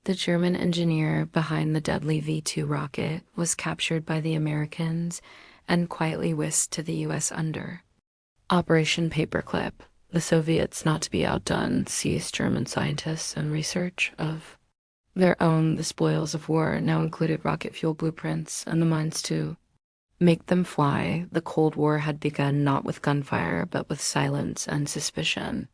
Speaker 1: The German engineer behind the deadly V-2 rocket was captured by the Americans and quietly whisked to the US under Operation Paperclip. The Soviets, not to be outdone, seized German scientists and research of their own. The spoils of war now included rocket fuel blueprints and the mines to make them fly. The Cold War had begun not with gunfire, but with silence and suspicion.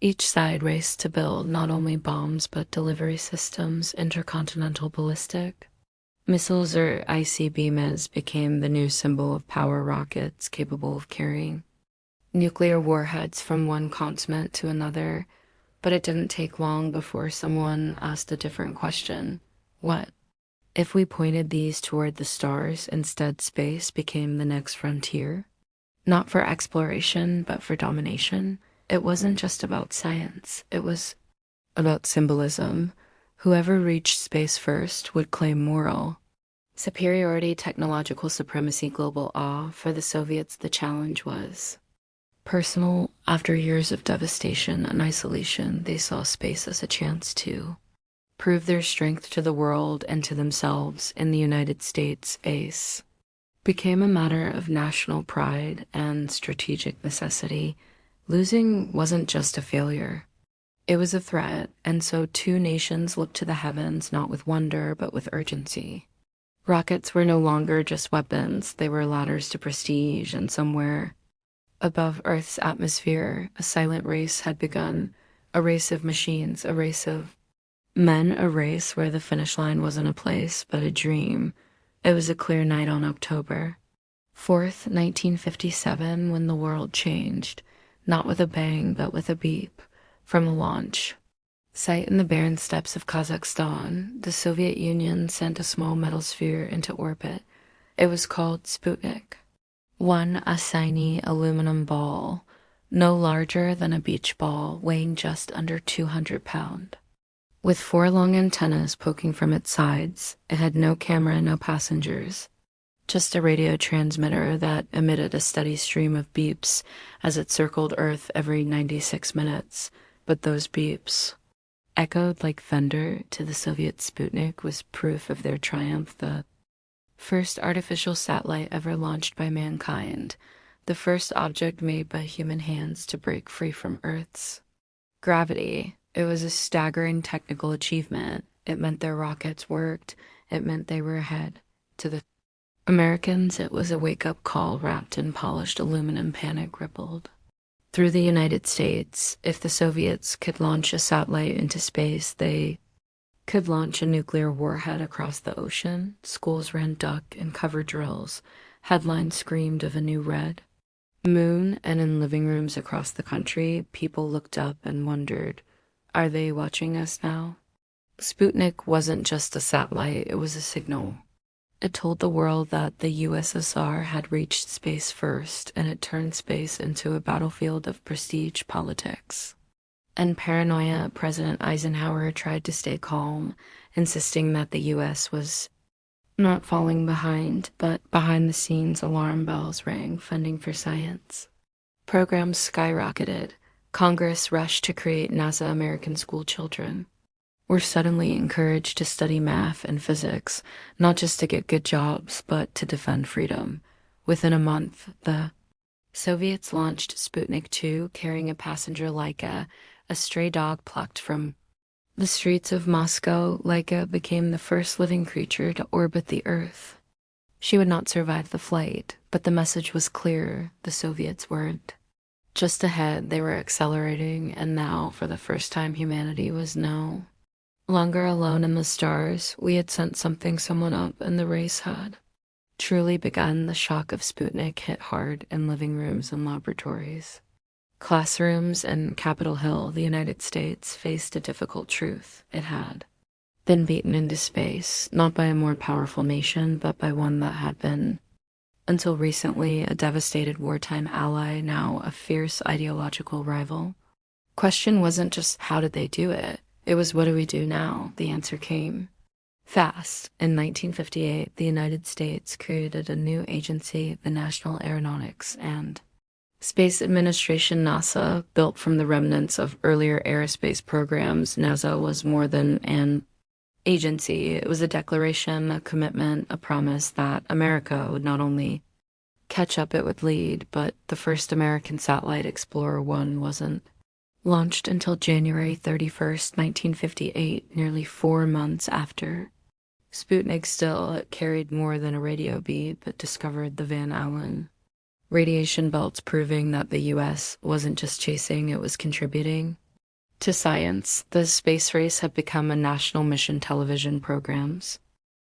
Speaker 1: Each side raced to build not only bombs, but delivery systems. Intercontinental ballistic missiles, or ICBMs, became the new symbol of power: rockets capable of carrying nuclear warheads from one continent to another. But it didn't take long before someone asked a different question. What if we pointed these toward the stars instead? Space became the next frontier, not for exploration, but for domination. It wasn't just about science, it was about symbolism. Whoever reached space first would claim moral superiority, technological supremacy, global awe. For the Soviets, the challenge was personal. After years of devastation and isolation, they saw space as a chance to prove their strength to the world and to themselves. In the United States, space became a matter of national pride and strategic necessity. Losing wasn't just a failure, it was a threat, and so two nations looked to the heavens not with wonder but with urgency. Rockets were no longer just weapons, they were ladders to prestige, and somewhere above Earth's atmosphere, a silent race had begun. A race of machines, a race of men, a race where the finish line wasn't a place, but a dream. It was a clear night on October 4th, 1957, when the world changed, not with a bang, but with a beep, from a launch site in the barren steppes of Kazakhstan. The Soviet Union sent a small metal sphere into orbit. It was called Sputnik. One, a tiny aluminum ball, no larger than a beach ball, weighing just under 200 pounds. With four long antennas poking from its sides, it had no camera, no passengers, just a radio transmitter that emitted a steady stream of beeps as it circled Earth every 96 minutes. But those beeps echoed like thunder to the Soviet Sputnik, was proof of their triumph. The first artificial satellite ever launched by mankind, the first object made by human hands to break free from Earth's gravity. It was a staggering technical achievement. It meant their rockets worked. It meant they were ahead. To the Americans, it was a wake-up call wrapped in polished aluminum. Panic rippled through the United States. If the Soviets could launch a satellite into space, they could launch a nuclear warhead across the ocean. Schools ran duck and cover drills. Headlines screamed of a new red moon, and in living rooms across the country, people looked up and wondered, are they watching us now? Sputnik wasn't just a satellite, it was a signal. It told the world that the USSR had reached space first, and it turned space into a battlefield of prestige politics and paranoia. President Eisenhower tried to stay calm, insisting that the US was not falling behind, but behind the scenes, alarm bells rang. Funding for science programs skyrocketed. Congress rushed to create NASA. American school children were suddenly encouraged to study math and physics, not just to get good jobs, but to defend freedom. Within a month, the Soviets launched Sputnik 2, carrying a passenger Laika, a stray dog plucked from the streets of Moscow. Laika became the first living creature to orbit the Earth. She would not survive the flight, but the message was clear. The Soviets weren't just ahead, they were accelerating, and now, for the first time, humanity was no longer alone in the stars. We had sent someone up, and the race had truly begun. The shock of Sputnik hit hard in living rooms and laboratories. Classrooms in Capitol Hill, the United States, faced a difficult truth. It had been beaten into space, not by a more powerful nation, but by one that had been, until recently, a devastated wartime ally, now a fierce ideological rival. Question wasn't just how did they do it? It was, what do we do now? The answer came fast. In 1958, the United States created a new agency, the National Aeronautics and Space Administration, NASA. Built from the remnants of earlier aerospace programs, NASA was more than an agency. It was a declaration, a commitment, a promise that America would not only catch up, it would lead. But the first American satellite, Explorer 1, wasn't launched until January 31st, 1958, nearly 4 months after Sputnik. Still, it carried more than a radio beep. It discovered the Van Allen radiation belts, proving that the US wasn't just chasing, it was contributing to science. The space race had become a national mission. Television programs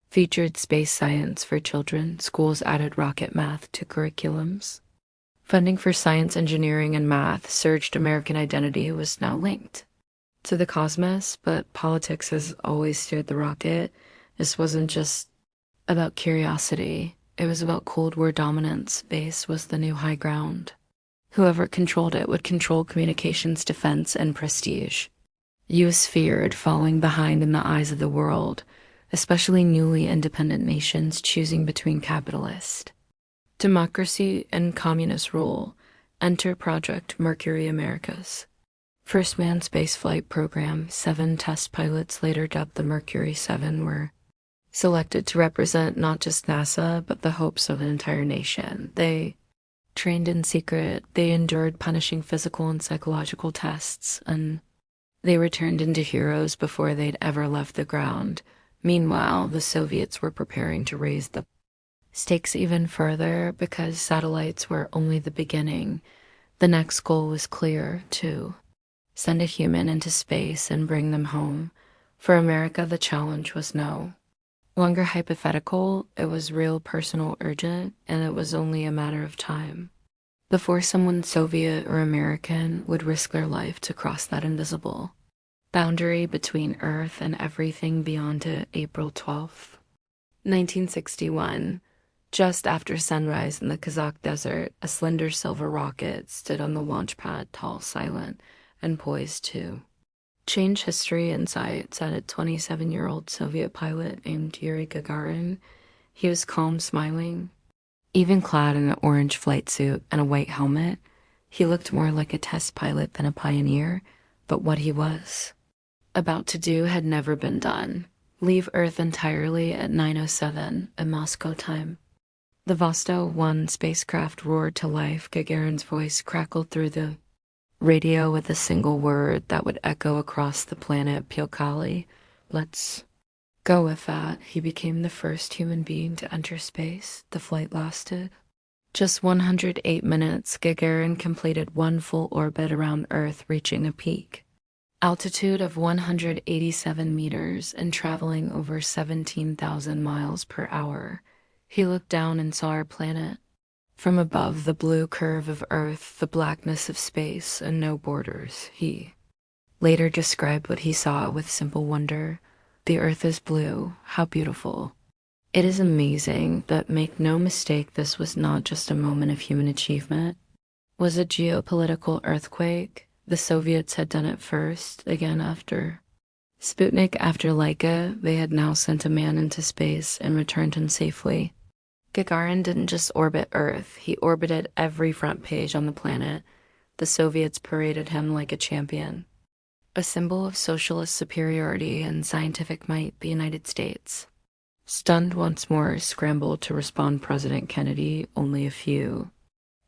Speaker 1: featured space science for children. Schools added rocket math to curriculums. Funding for science, engineering, and math surged. American identity was now linked to the cosmos, but politics has always steered the rocket. This wasn't just about curiosity. It was about Cold War dominance. Space was the new high ground. Whoever controlled it would control communications, defense, and prestige. US feared falling behind in the eyes of the world, especially newly independent nations choosing between capitalist democracy and communist rule. Enter Project Mercury Americas. First manned spaceflight program, 7 test pilots, later dubbed the Mercury 7, were selected to represent not just NASA, but the hopes of an entire nation. They trained in secret, they endured punishing physical and psychological tests, and they returned into heroes before they'd ever left the ground. Meanwhile, the Soviets were preparing to raise the stakes even further because satellites were only the beginning. The next goal was clear, to send a human into space and bring them home. For America, the challenge was no longer hypothetical, it was real, personal, urgent, and it was only a matter of time before someone Soviet or American would risk their life to cross that invisible boundary between Earth and everything beyond it. April 12th, 1961. Just after sunrise in the Kazakh desert, a slender silver rocket stood on the launch pad, tall, silent, and poised to change history in sight, said a 27-year-old Soviet pilot named Yuri Gagarin. He was calm, smiling. Even clad in an orange flight suit and a white helmet, he looked more like a test pilot than a pioneer, but what he was about to do had never been done. Leave Earth entirely at 9:07 in Moscow time. The Vostok 1 spacecraft roared to life. Gagarin's voice crackled through the radio with a single word that would echo across the planet: Pyokali. Let's go with that. He became the first human being to enter space. The flight lasted just 108 minutes. Gagarin completed one full orbit around Earth, reaching a peak altitude of 187 meters and traveling over 17,000 miles per hour. He looked down and saw our planet. From above, the blue curve of Earth, the blackness of space, and no borders. He later described what he saw with simple wonder. The Earth is blue. How beautiful. It is amazing, but make no mistake, this was not just a moment of human achievement. It was a geopolitical earthquake. The Soviets had done it first, again after Sputnik, after Laika. They had now sent a man into space and returned him safely. Gagarin didn't just orbit Earth, he orbited every front page on the planet. The Soviets paraded him like a champion, a symbol of socialist superiority and scientific might. The United States, stunned once more, scrambled to respond. President Kennedy, only a few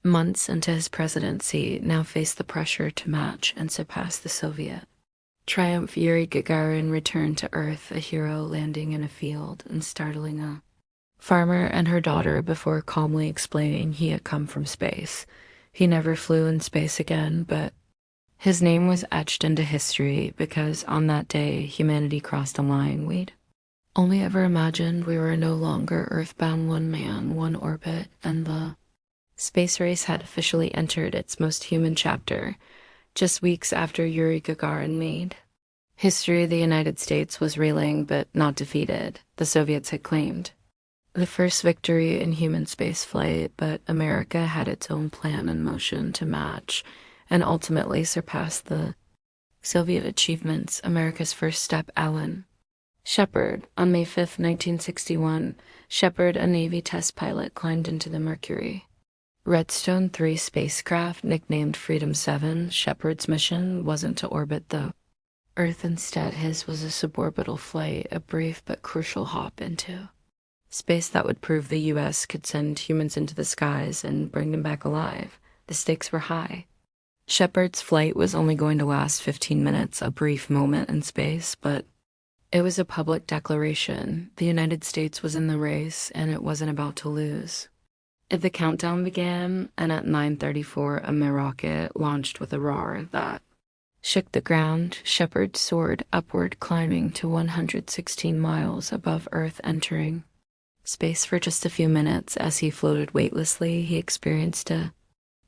Speaker 1: months into his presidency, now faced the pressure to match and surpass the Soviet triumph. Yuri Gagarin returned to Earth, a hero, landing in a field and startling a farmer and her daughter before calmly explaining he had come from space. He never flew in space again, but his name was etched into history because on that day, humanity crossed a line we'd only ever imagined. We were no longer earthbound, one man, one orbit, and the space race had officially entered its most human chapter. Just weeks after Yuri Gagarin made history, the United States was reeling but not defeated. The Soviets had claimed the first victory in human spaceflight, but America had its own plan in motion to match and ultimately surpass the Soviet achievements. America's first step, Alan Shepard. On May 5th, 1961, Shepard, a Navy test pilot, climbed into the Mercury Redstone 3 spacecraft, nicknamed Freedom 7. Shepard's mission wasn't to orbit the Earth. Instead, his was a suborbital flight, a brief but crucial hop into space that would prove the U.S. could send humans into the skies and bring them back alive. The stakes were high. Shepard's flight was only going to last 15 minutes, a brief moment in space, but it was a public declaration. The United States was in the race, and it wasn't about to lose. If the countdown began, and at 9:34, a rocket launched with a roar that shook the ground. Shepard soared upward, climbing to 116 miles above Earth, entering space for just a few minutes. As he floated weightlessly, he experienced a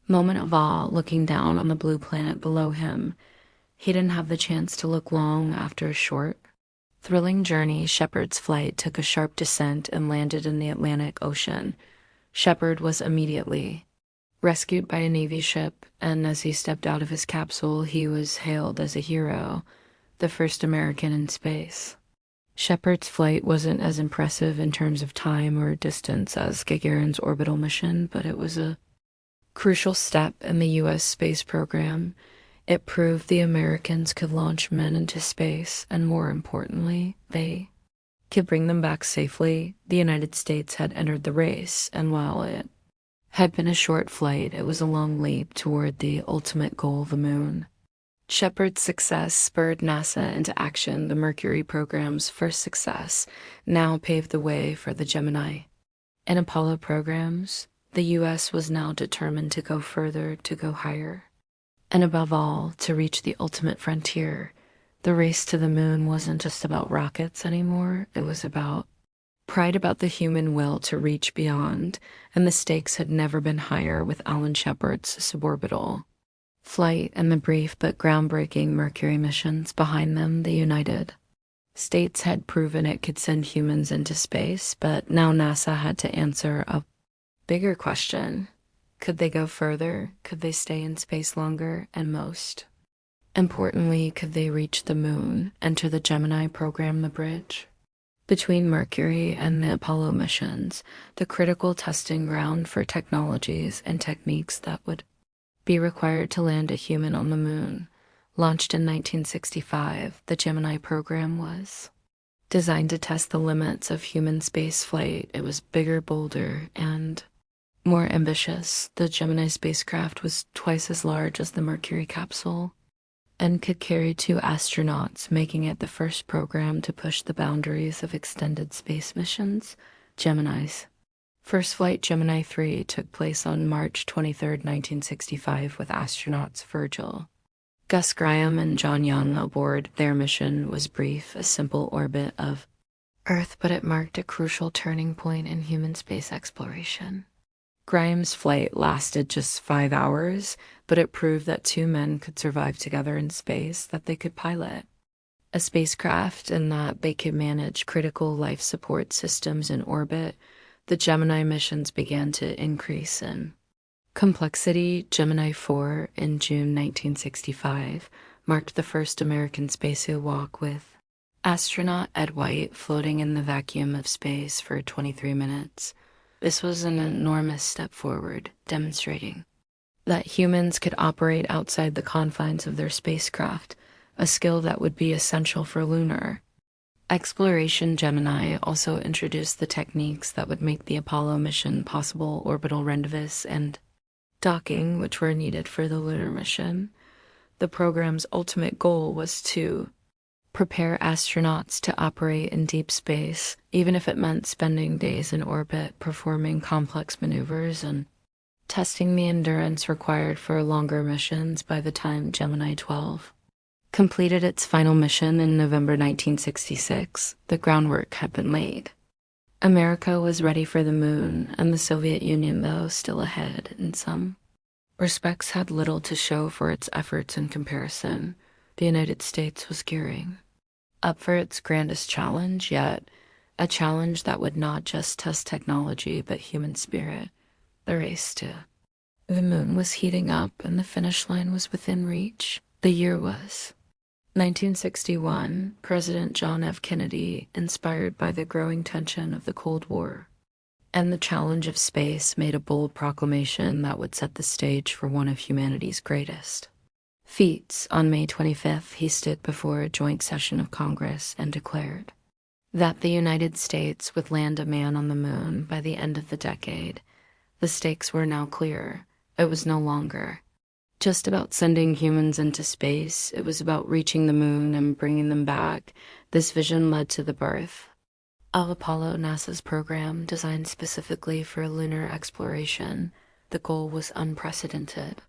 Speaker 1: moment of awe, looking down on the blue planet below him. He didn't have the chance to look long. After a short, thrilling journey, Shepard's flight took a sharp descent and landed in the Atlantic Ocean. Shepard was immediately Rescued by a Navy ship, and as he stepped out of his capsule, he was hailed as a hero, the first American in space. Shepard's flight wasn't as impressive in terms of time or distance as Gagarin's orbital mission, but it was a crucial step in the U.S. space program. It proved the Americans could launch men into space, and more importantly, they could bring them back safely. The United States had entered the race, and while it had been a short flight, it was a long leap toward the ultimate goal, the moon. Shepard's success spurred NASA into action. The Mercury program's first success now paved the way for the Gemini and Apollo programs. The U.S. was now determined to go further, to go higher, and above all, to reach the ultimate frontier. The race to the moon wasn't just about rockets anymore. It was about pride, about the human will to reach beyond, and the stakes had never been higher with Alan Shepard's suborbital flight and the brief but groundbreaking Mercury missions behind them. The United States had proven it could send humans into space, but now NASA had to answer a bigger question. Could they go further? Could they stay in space longer? And most importantly, could they reach the moon, enter the Gemini program, the bridge between Mercury and the Apollo missions, the critical testing ground for technologies and techniques that would be required to land a human on the moon? Launched in 1965, the Gemini program was designed to test the limits of human space flight. It was bigger, bolder, and more ambitious. The Gemini spacecraft was twice as large as the Mercury capsule and could carry 2 astronauts, making it the first program to push the boundaries of extended space missions. Gemini's first flight, Gemini 3, took place on March 23, 1965, with astronauts Gus Graham and John Young aboard. Their mission was brief, a simple orbit of Earth, but it marked a crucial turning point in human space exploration. Graham's flight lasted just 5 hours, but it proved that 2 men could survive together in space, that they could pilot a spacecraft, and that they could manage critical life support systems in orbit. The Gemini missions began to increase in complexity. Gemini 4 in June 1965 marked the first American spacewalk, with astronaut Ed White floating in the vacuum of space for 23 minutes. This was an enormous step forward, demonstrating that humans could operate outside the confines of their spacecraft, a skill that would be essential for lunar exploration. Gemini also introduced the techniques that would make the Apollo mission possible: orbital rendezvous and docking, which were needed for the lunar mission. The program's ultimate goal was to prepare astronauts to operate in deep space, even if it meant spending days in orbit performing complex maneuvers and testing the endurance required for longer missions. By the time Gemini 12 completed its final mission in November 1966, the groundwork had been laid. America was ready for the moon, and the Soviet Union, though still ahead in some respects, had little to show for its efforts in comparison. The United States was gearing up for its grandest challenge, yet a challenge that would not just test technology but human spirit. The race to the moon was heating up, and the finish line was within reach. The year was 1961. President John F. Kennedy, inspired by the growing tension of the Cold War and the challenge of space, made a bold proclamation that would set the stage for one of humanity's greatest feats. On May 25th, he stood before a joint session of Congress and declared that the United States would land a man on the moon by the end of the decade. The stakes were now clear. It was no longer just about sending humans into space. It was about reaching the moon and bringing them back. This vision led to the birth of Apollo, NASA's program designed specifically for lunar exploration. The goal was unprecedented: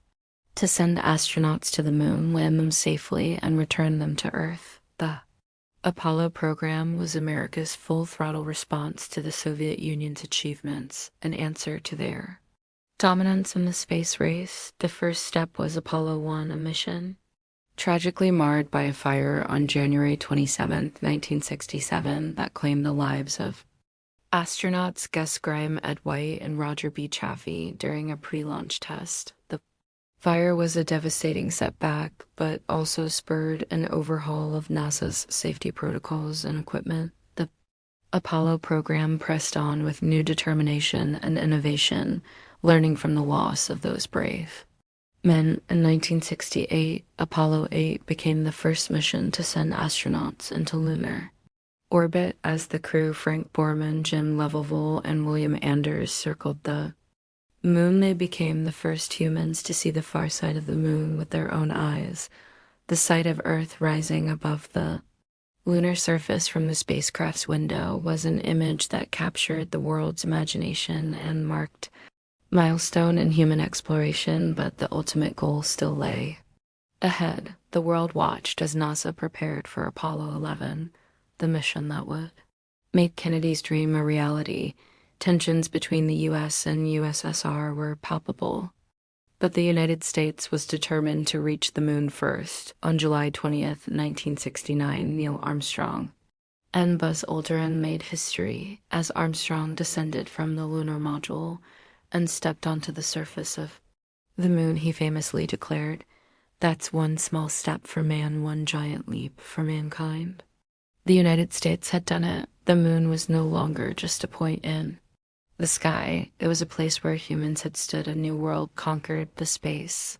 Speaker 1: to send astronauts to the moon, land them safely, and return them to Earth. The Apollo program was America's full-throttle response to the Soviet Union's achievements, an answer to their dominance in the space race. The first step was Apollo 1, a mission tragically marred by a fire on January 27, 1967, that claimed the lives of Astronauts Gus Graham, Ed White, and Roger B. Chaffee during a pre-launch test. The fire was a devastating setback, but also spurred an overhaul of NASA's safety protocols and equipment. The Apollo program pressed on with new determination and innovation, learning from the loss of those brave men. In 1968, Apollo 8 became the first mission to send astronauts into lunar orbit as the crew Frank Borman, Jim Lovell, and William Anders circled the moon. They became the first humans to see the far side of the moon with their own eyes. The sight of Earth rising above the lunar surface from the spacecraft's window was an image that captured the world's imagination and marked milestone in human exploration, but the ultimate goal still lay ahead. The world watched as NASA prepared for Apollo 11, the mission that would make Kennedy's dream a reality. Tensions between the US and USSR were palpable, but the United States was determined to reach the moon first. On July 20th, 1969, Neil Armstrong and Buzz Aldrin made history as Armstrong descended from the lunar module and stepped onto the surface of the moon. He famously declared, "That's one small step for man, one giant leap for mankind." The United States had done it. The moon was no longer just a point in the sky. It was a place where humans had stood a new world, conquered. The space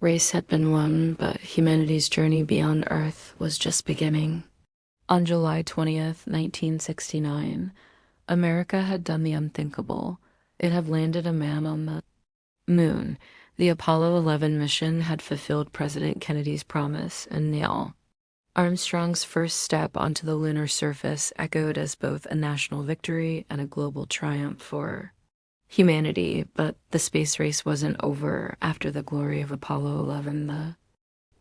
Speaker 1: race had been won, but humanity's journey beyond Earth was just beginning. On July 20th, 1969, America had done the unthinkable. It had landed a man on the moon. The Apollo 11 mission had fulfilled President Kennedy's promise, and Neil Armstrong's first step onto the lunar surface echoed as both a national victory and a global triumph for humanity. But the space race wasn't over after the glory of Apollo 11. The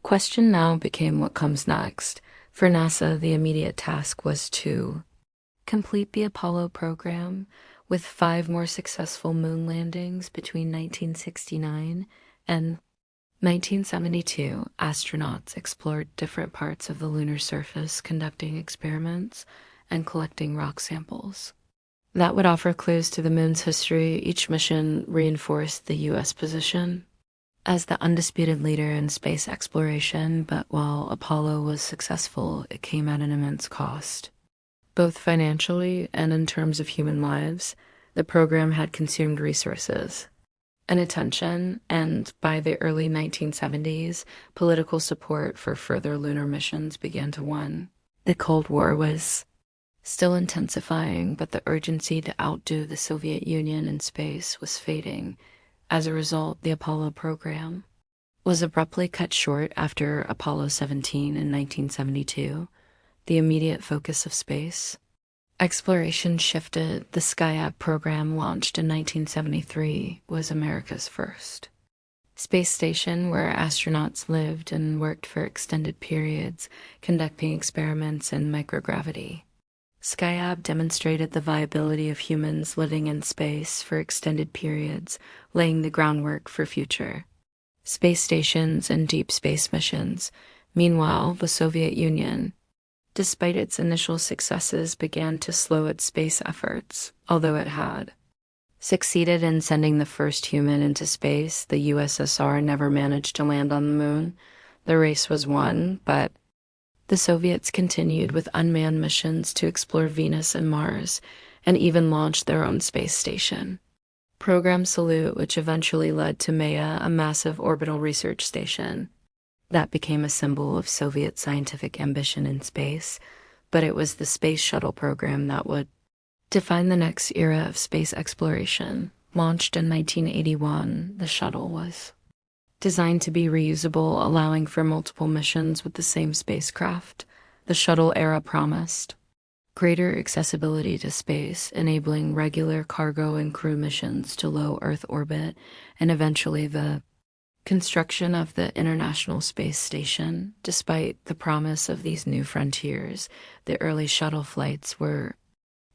Speaker 1: question now became what comes next. For NASA, the immediate task was to complete the Apollo program, with 5 more successful moon landings between 1969 and 1972. Astronauts explored different parts of the lunar surface, conducting experiments and collecting rock samples that would offer clues to the moon's history. Each mission reinforced the U.S. position as the undisputed leader in space exploration, but while Apollo was successful, it came at an immense cost. Both financially and in terms of human lives, the program had consumed resources and attention, and by the early 1970s, political support for further lunar missions began to wane. The Cold War was still intensifying, but the urgency to outdo the Soviet Union in space was fading. As a result, the Apollo program was abruptly cut short after Apollo 17 in 1972. The immediate focus of space exploration shifted. The SkyApp program, launched in 1973, was America's first space station where astronauts lived and worked for extended periods, conducting experiments in microgravity. SkyApp demonstrated the viability of humans living in space for extended periods, laying the groundwork for future space stations and deep space missions. Meanwhile, the Soviet Union, despite its initial successes, began to slow its space efforts. Although it had succeeded in sending the first human into space, the USSR never managed to land on the moon. The race was won, but the Soviets continued with unmanned missions to explore Venus and Mars, and even launched their own space station, Program Salute, which eventually led to Maya, a massive orbital research station that became a symbol of Soviet scientific ambition in space. But it was the Space Shuttle program that would define the next era of space exploration. Launched in 1981, the shuttle was designed to be reusable, allowing for multiple missions with the same spacecraft. The shuttle era promised greater accessibility to space, enabling regular cargo and crew missions to low Earth orbit, and eventually the construction of the International Space Station. Despite the promise of these new frontiers, the early shuttle flights were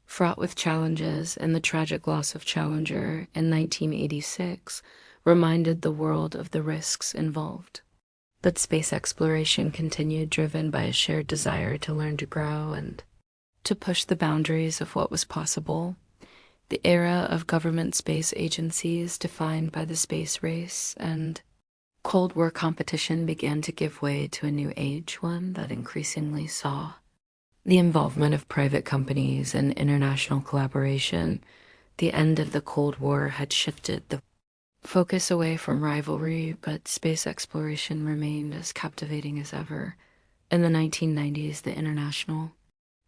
Speaker 1: fraught with challenges, and the tragic loss of Challenger in 1986 reminded the world of the risks involved. But space exploration continued, driven by a shared desire to learn, to grow, and to push the boundaries of what was possible. The era of government space agencies defined by the space race and Cold War competition began to give way to a new age, one that increasingly saw the involvement of private companies and international collaboration. The end of the Cold War had shifted the focus away from rivalry, but space exploration remained as captivating as ever. In the 1990s, the International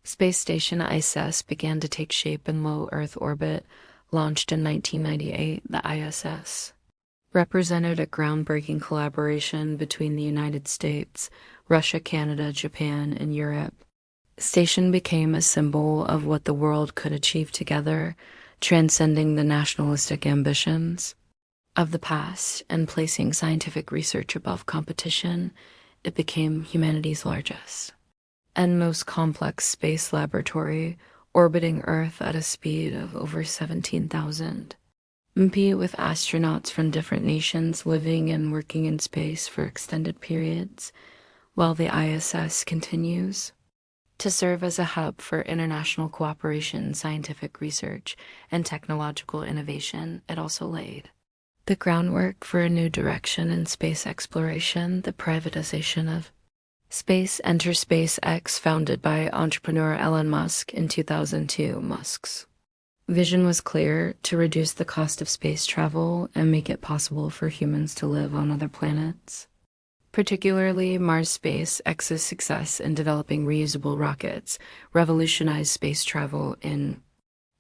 Speaker 1: Space Station ISS began to take shape in low Earth orbit. Launched in 1998, the ISS represented a groundbreaking collaboration between the United States, Russia, Canada, Japan, and Europe. The station became a symbol of what the world could achieve together, transcending the nationalistic ambitions of the past and placing scientific research above competition. It became humanity's largest and most complex space laboratory, orbiting Earth at a speed of over 17,000 mph, with astronauts from different nations living and working in space for extended periods. While the ISS continues to serve as a hub for international cooperation, scientific research, and technological innovation, it also laid the groundwork for a new direction in space exploration, the privatization of space. Enter SpaceX, founded by entrepreneur Elon Musk in 2002. Musk's vision was clear: to reduce the cost of space travel and make it possible for humans to live on other planets. Particularly, Mars. SpaceX's success in developing reusable rockets revolutionized space travel. In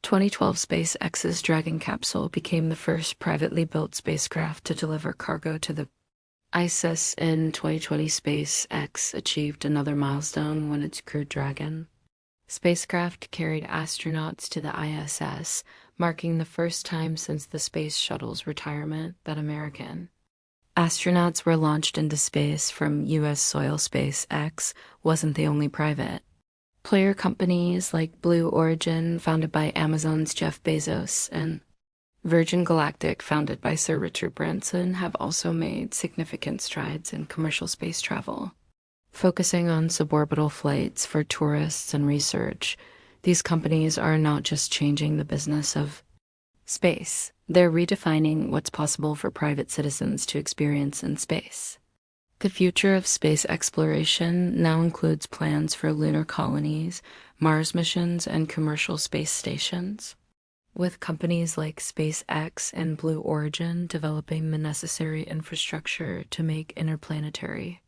Speaker 1: 2012, SpaceX's Dragon capsule became the first privately built spacecraft to deliver cargo to the ISS. In 2020, SpaceX achieved another milestone when its Crew Dragon spacecraft carried astronauts to the ISS, marking the first time since the Space Shuttle's retirement that American astronauts were launched into space from U.S. soil. SpaceX wasn't the only private player. Companies like Blue Origin, founded by Amazon's Jeff Bezos, and Virgin Galactic, founded by Sir Richard Branson, have also made significant strides in commercial space travel. Focusing on suborbital flights for tourists and research, these companies are not just changing the business of space, they're redefining what's possible for private citizens to experience in space. The future of space exploration now includes plans for lunar colonies, Mars missions, and commercial space stations, with companies like SpaceX and Blue Origin developing the necessary infrastructure to make interplanetary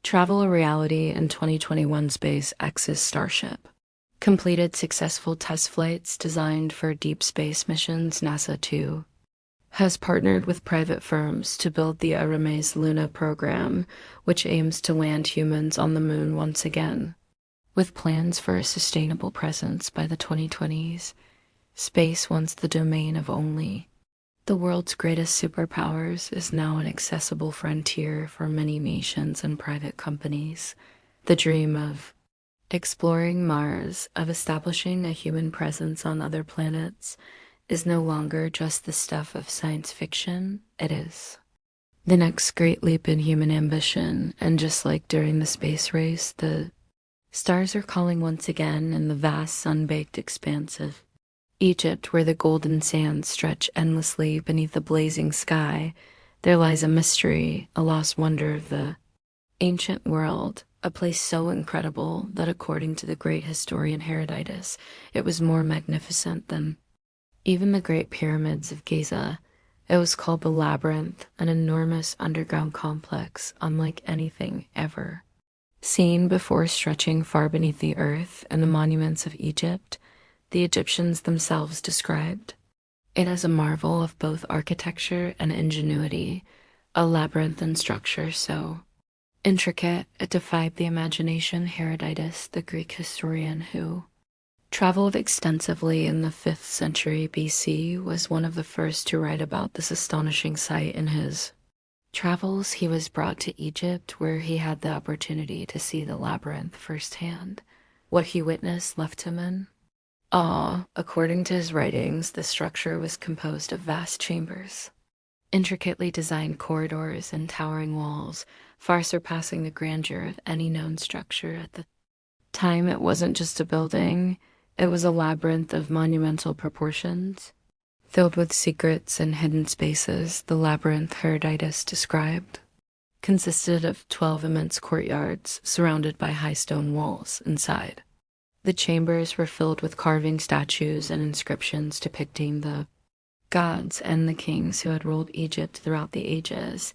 Speaker 1: travel a reality. In 2021, SpaceX's Starship completed successful test flights designed for deep space missions. NASA, too, has partnered with private firms to build the Aramis Luna program, which aims to land humans on the moon once again, with plans for a sustainable presence by the 2020s. Space, once the domain of only the world's greatest superpowers, is now an accessible frontier for many nations and private companies. The dream of exploring Mars, of establishing a human presence on other planets, is no longer just the stuff of science fiction. It is the next great leap in human ambition, and just like during the space race, the stars are calling once again in the vast sun-baked expanse of Egypt, where the golden sands stretch endlessly beneath the blazing sky. There lies a mystery, a lost wonder of the ancient world, a place so incredible that, according to the great historian Herodotus, it was more magnificent than even the Great Pyramids of Giza. It was called the Labyrinth, an enormous underground complex unlike anything ever seen before, stretching far beneath the earth. And the monuments of Egypt, the Egyptians themselves described it as a marvel of both architecture and ingenuity, a labyrinthine structure so intricate it defied the imagination. Herodotus, the Greek historian who traveled extensively in the 5th century BC, was one of the first to write about this astonishing sight. In his travels, he was brought to Egypt, where he had the opportunity to see the labyrinth firsthand. What he witnessed left him in awe. According to his writings, the structure was composed of vast chambers, intricately designed corridors, and towering walls, far surpassing the grandeur of any known structure at the time, it wasn't just a building, it was a labyrinth of monumental proportions. Filled with secrets and hidden spaces, the labyrinth Herodotus described consisted of 12 immense courtyards surrounded by high stone walls inside. The chambers were filled with carving statues and inscriptions depicting the gods and the kings who had ruled Egypt throughout the ages.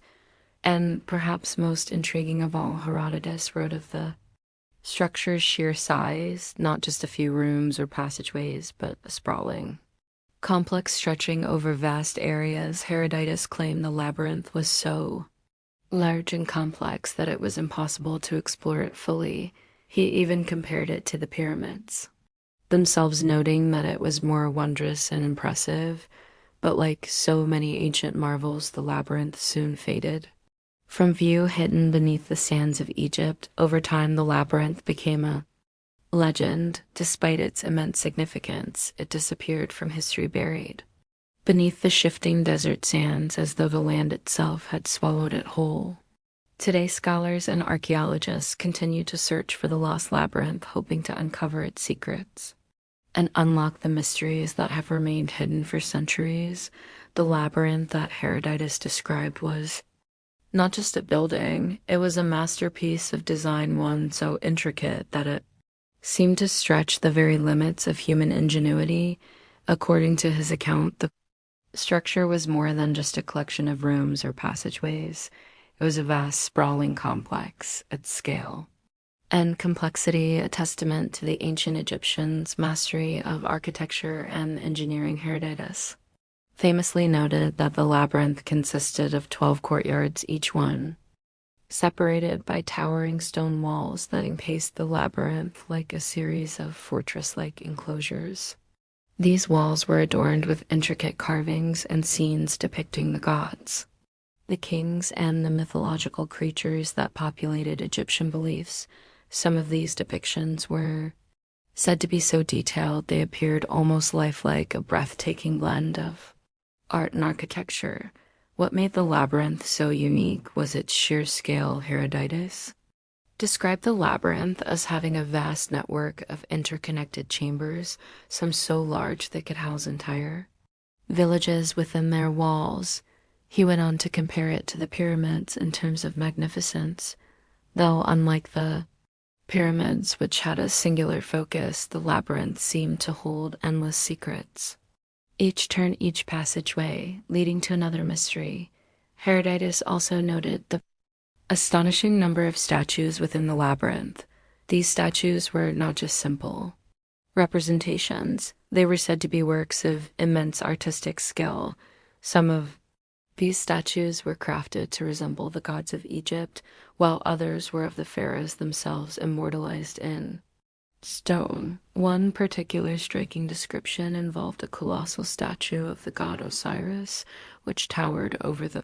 Speaker 1: And perhaps most intriguing of all, Herodotus wrote of the structure's sheer size, not just a few rooms or passageways, but a sprawling complex stretching over vast areas. Herodotus claimed the labyrinth was so large and complex that it was impossible to explore it fully. He even compared it to the pyramids themselves, noting that it was more wondrous and impressive, but like so many ancient marvels, the labyrinth soon faded from view, hidden beneath the sands of Egypt. Over time, the labyrinth became a legend. Despite its immense significance, it disappeared from history, buried beneath the shifting desert sands, as though the land itself had swallowed it whole. Today, scholars and archaeologists continue to search for the lost labyrinth, hoping to uncover its secrets and unlock the mysteries that have remained hidden for centuries. The labyrinth that Herodotus described was not just a building, it was a masterpiece of design, one so intricate that it seemed to stretch the very limits of human ingenuity. According to his account, the structure was more than just a collection of rooms or passageways. It was a vast, sprawling complex at scale and complexity, a testament to the ancient Egyptians' mastery of architecture and engineering. Herodotus famously noted that the labyrinth consisted of 12 courtyards, each one separated by towering stone walls that encased the labyrinth like a series of fortress-like enclosures. These walls were adorned with intricate carvings and scenes depicting the gods, the kings, and the mythological creatures that populated Egyptian beliefs. Some of these depictions were said to be so detailed they appeared almost lifelike, a breathtaking blend of art and architecture. What made the labyrinth so unique was its sheer scale. Herodotus described the labyrinth as having a vast network of interconnected chambers, some so large they could house entire villages within their walls. He went on to compare it to the pyramids in terms of magnificence. Though unlike the pyramids, which had a singular focus, the labyrinth seemed to hold endless secrets. Each turn, each passageway, leading to another mystery. Herodotus also noted the astonishing number of statues within the labyrinth. These statues were not just simple representations. They were said to be works of immense artistic skill. Some of these statues were crafted to resemble the gods of Egypt, while others were of the pharaohs themselves, immortalized in stone. One particular striking description involved a colossal statue of the god Osiris, which towered over the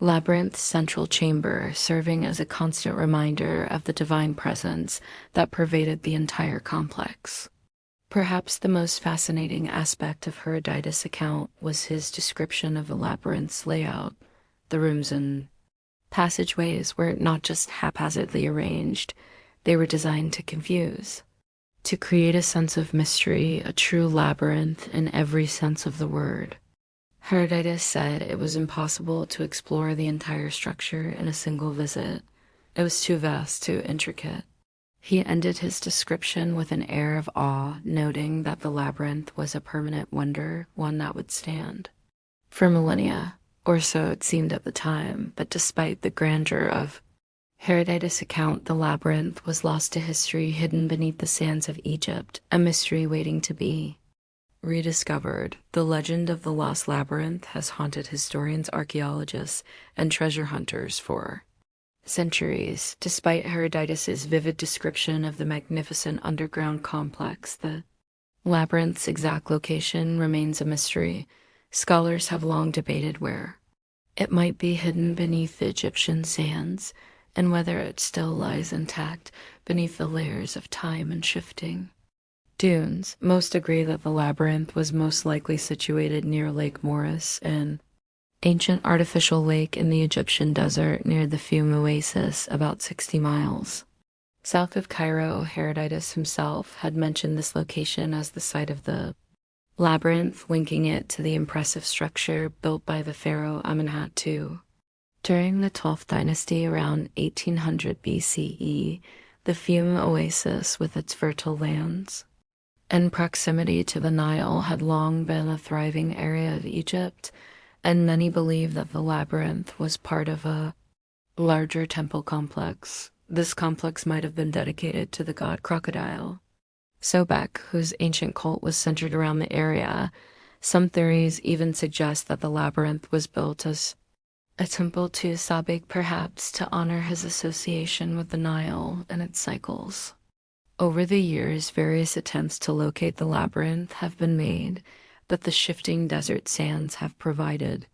Speaker 1: labyrinth's central chamber, serving as a constant reminder of the divine presence that pervaded the entire complex. Perhaps the most fascinating aspect of Herodotus' account was his description of the labyrinth's layout. The rooms and passageways were not just haphazardly arranged, they were designed to confuse, to create a sense of mystery, a true labyrinth in every sense of the word. Herodotus said it was impossible to explore the entire structure in a single visit. It was too vast, too intricate. He ended his description with an air of awe, noting that the labyrinth was a permanent wonder, one that would stand for millennia, or so it seemed at the time. But despite the grandeur of Herodotus' account, the labyrinth was lost to history, hidden beneath the sands of Egypt, a mystery waiting to be rediscovered. The legend of the lost labyrinth has haunted historians, archaeologists, and treasure hunters for centuries. Despite Herodotus' vivid description of the magnificent underground complex, the labyrinth's exact location remains a mystery. Scholars have long debated where it might be hidden beneath the Egyptian sands, and whether it still lies intact beneath the layers of time and shifting dunes. Most agree that the labyrinth was most likely situated near Lake Moeris, an ancient artificial lake in the Egyptian desert near the Fume Oasis, about 60 miles South of Cairo, Herodotus himself had mentioned this location as the site of the labyrinth, linking it to the impressive structure built by the pharaoh Amenhotep II. During the 12th dynasty around 1800 BCE, the Fiume oasis with its fertile lands and proximity to the Nile had long been a thriving area of Egypt, and many believe that the labyrinth was part of a larger temple complex. This complex might have been dedicated to the god Crocodile, Sobek, whose ancient cult was centered around the area. Some theories even suggest that the labyrinth was built as a temple to Sobek, perhaps to honor his association with the Nile and its cycles. Over the years, various attempts to locate the labyrinth have been made, but the shifting desert sands have provided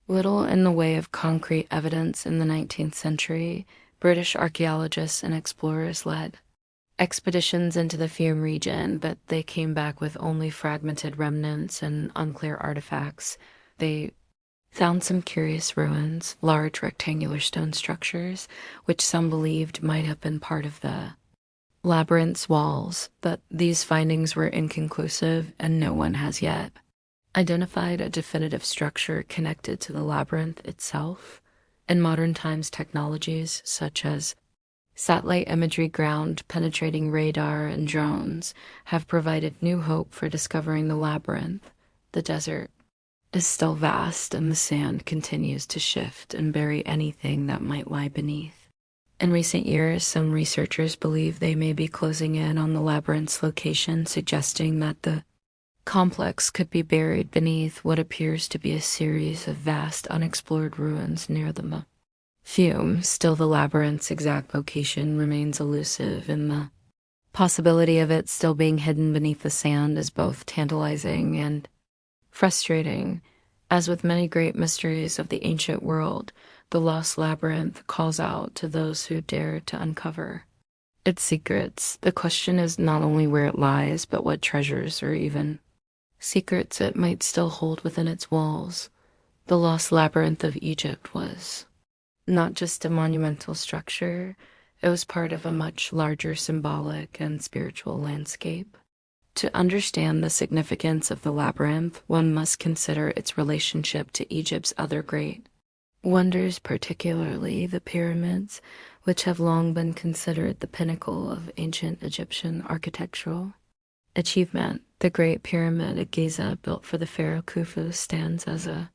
Speaker 1: little in the way of concrete evidence. In the 19th century, British archaeologists and explorers led expeditions into the Fiume region, but they came back with only fragmented remnants and unclear artifacts. They found some curious ruins, large rectangular stone structures, which some believed might have been part of the labyrinth's walls, but these findings were inconclusive and no one has yet identified a definitive structure connected to the labyrinth itself. In modern times, technologies such as satellite imagery, ground penetrating radar, and drones have provided new hope for discovering the labyrinth. The desert is still vast, and the sand continues to shift and bury anything that might lie beneath. In recent years, some researchers believe they may be closing in on the labyrinth's location, suggesting that the complex could be buried beneath what appears to be a series of vast unexplored ruins near the Fiume. Still, the labyrinth's exact location remains elusive, and the possibility of it still being hidden beneath the sand is both tantalizing and frustrating. As with many great mysteries of the ancient world, the lost labyrinth calls out to those who dare to uncover its secrets. The question is not only where it lies, but what treasures or even secrets it might still hold within its walls. The lost labyrinth of Egypt was not just a monumental structure, it was part of a much larger symbolic and spiritual landscape. To understand the significance of the labyrinth, one must consider its relationship to Egypt's other great wonders, particularly the pyramids, which have long been considered the pinnacle of ancient Egyptian architectural achievement. The Great Pyramid at Giza, built for the pharaoh Khufu, stands as a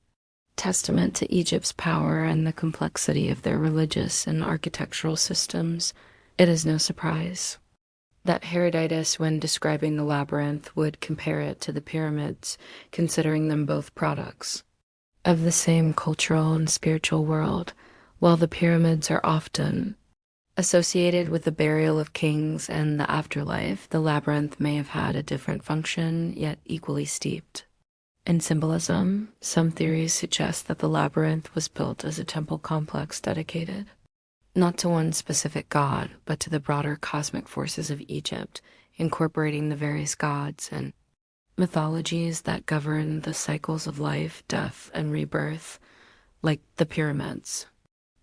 Speaker 1: testament to Egypt's power and the complexity of their religious and architectural systems. It is no surprise that Herodotus, when describing the labyrinth, would compare it to the pyramids, considering them both products of the same cultural and spiritual world. While the pyramids are often associated with the burial of kings and the afterlife, the labyrinth may have had a different function, yet equally steeped in symbolism. Some theories suggest that the labyrinth was built as a temple complex dedicated not to one specific god, but to the broader cosmic forces of Egypt, incorporating the various gods and mythologies that govern the cycles of life, death, and rebirth, like the pyramids.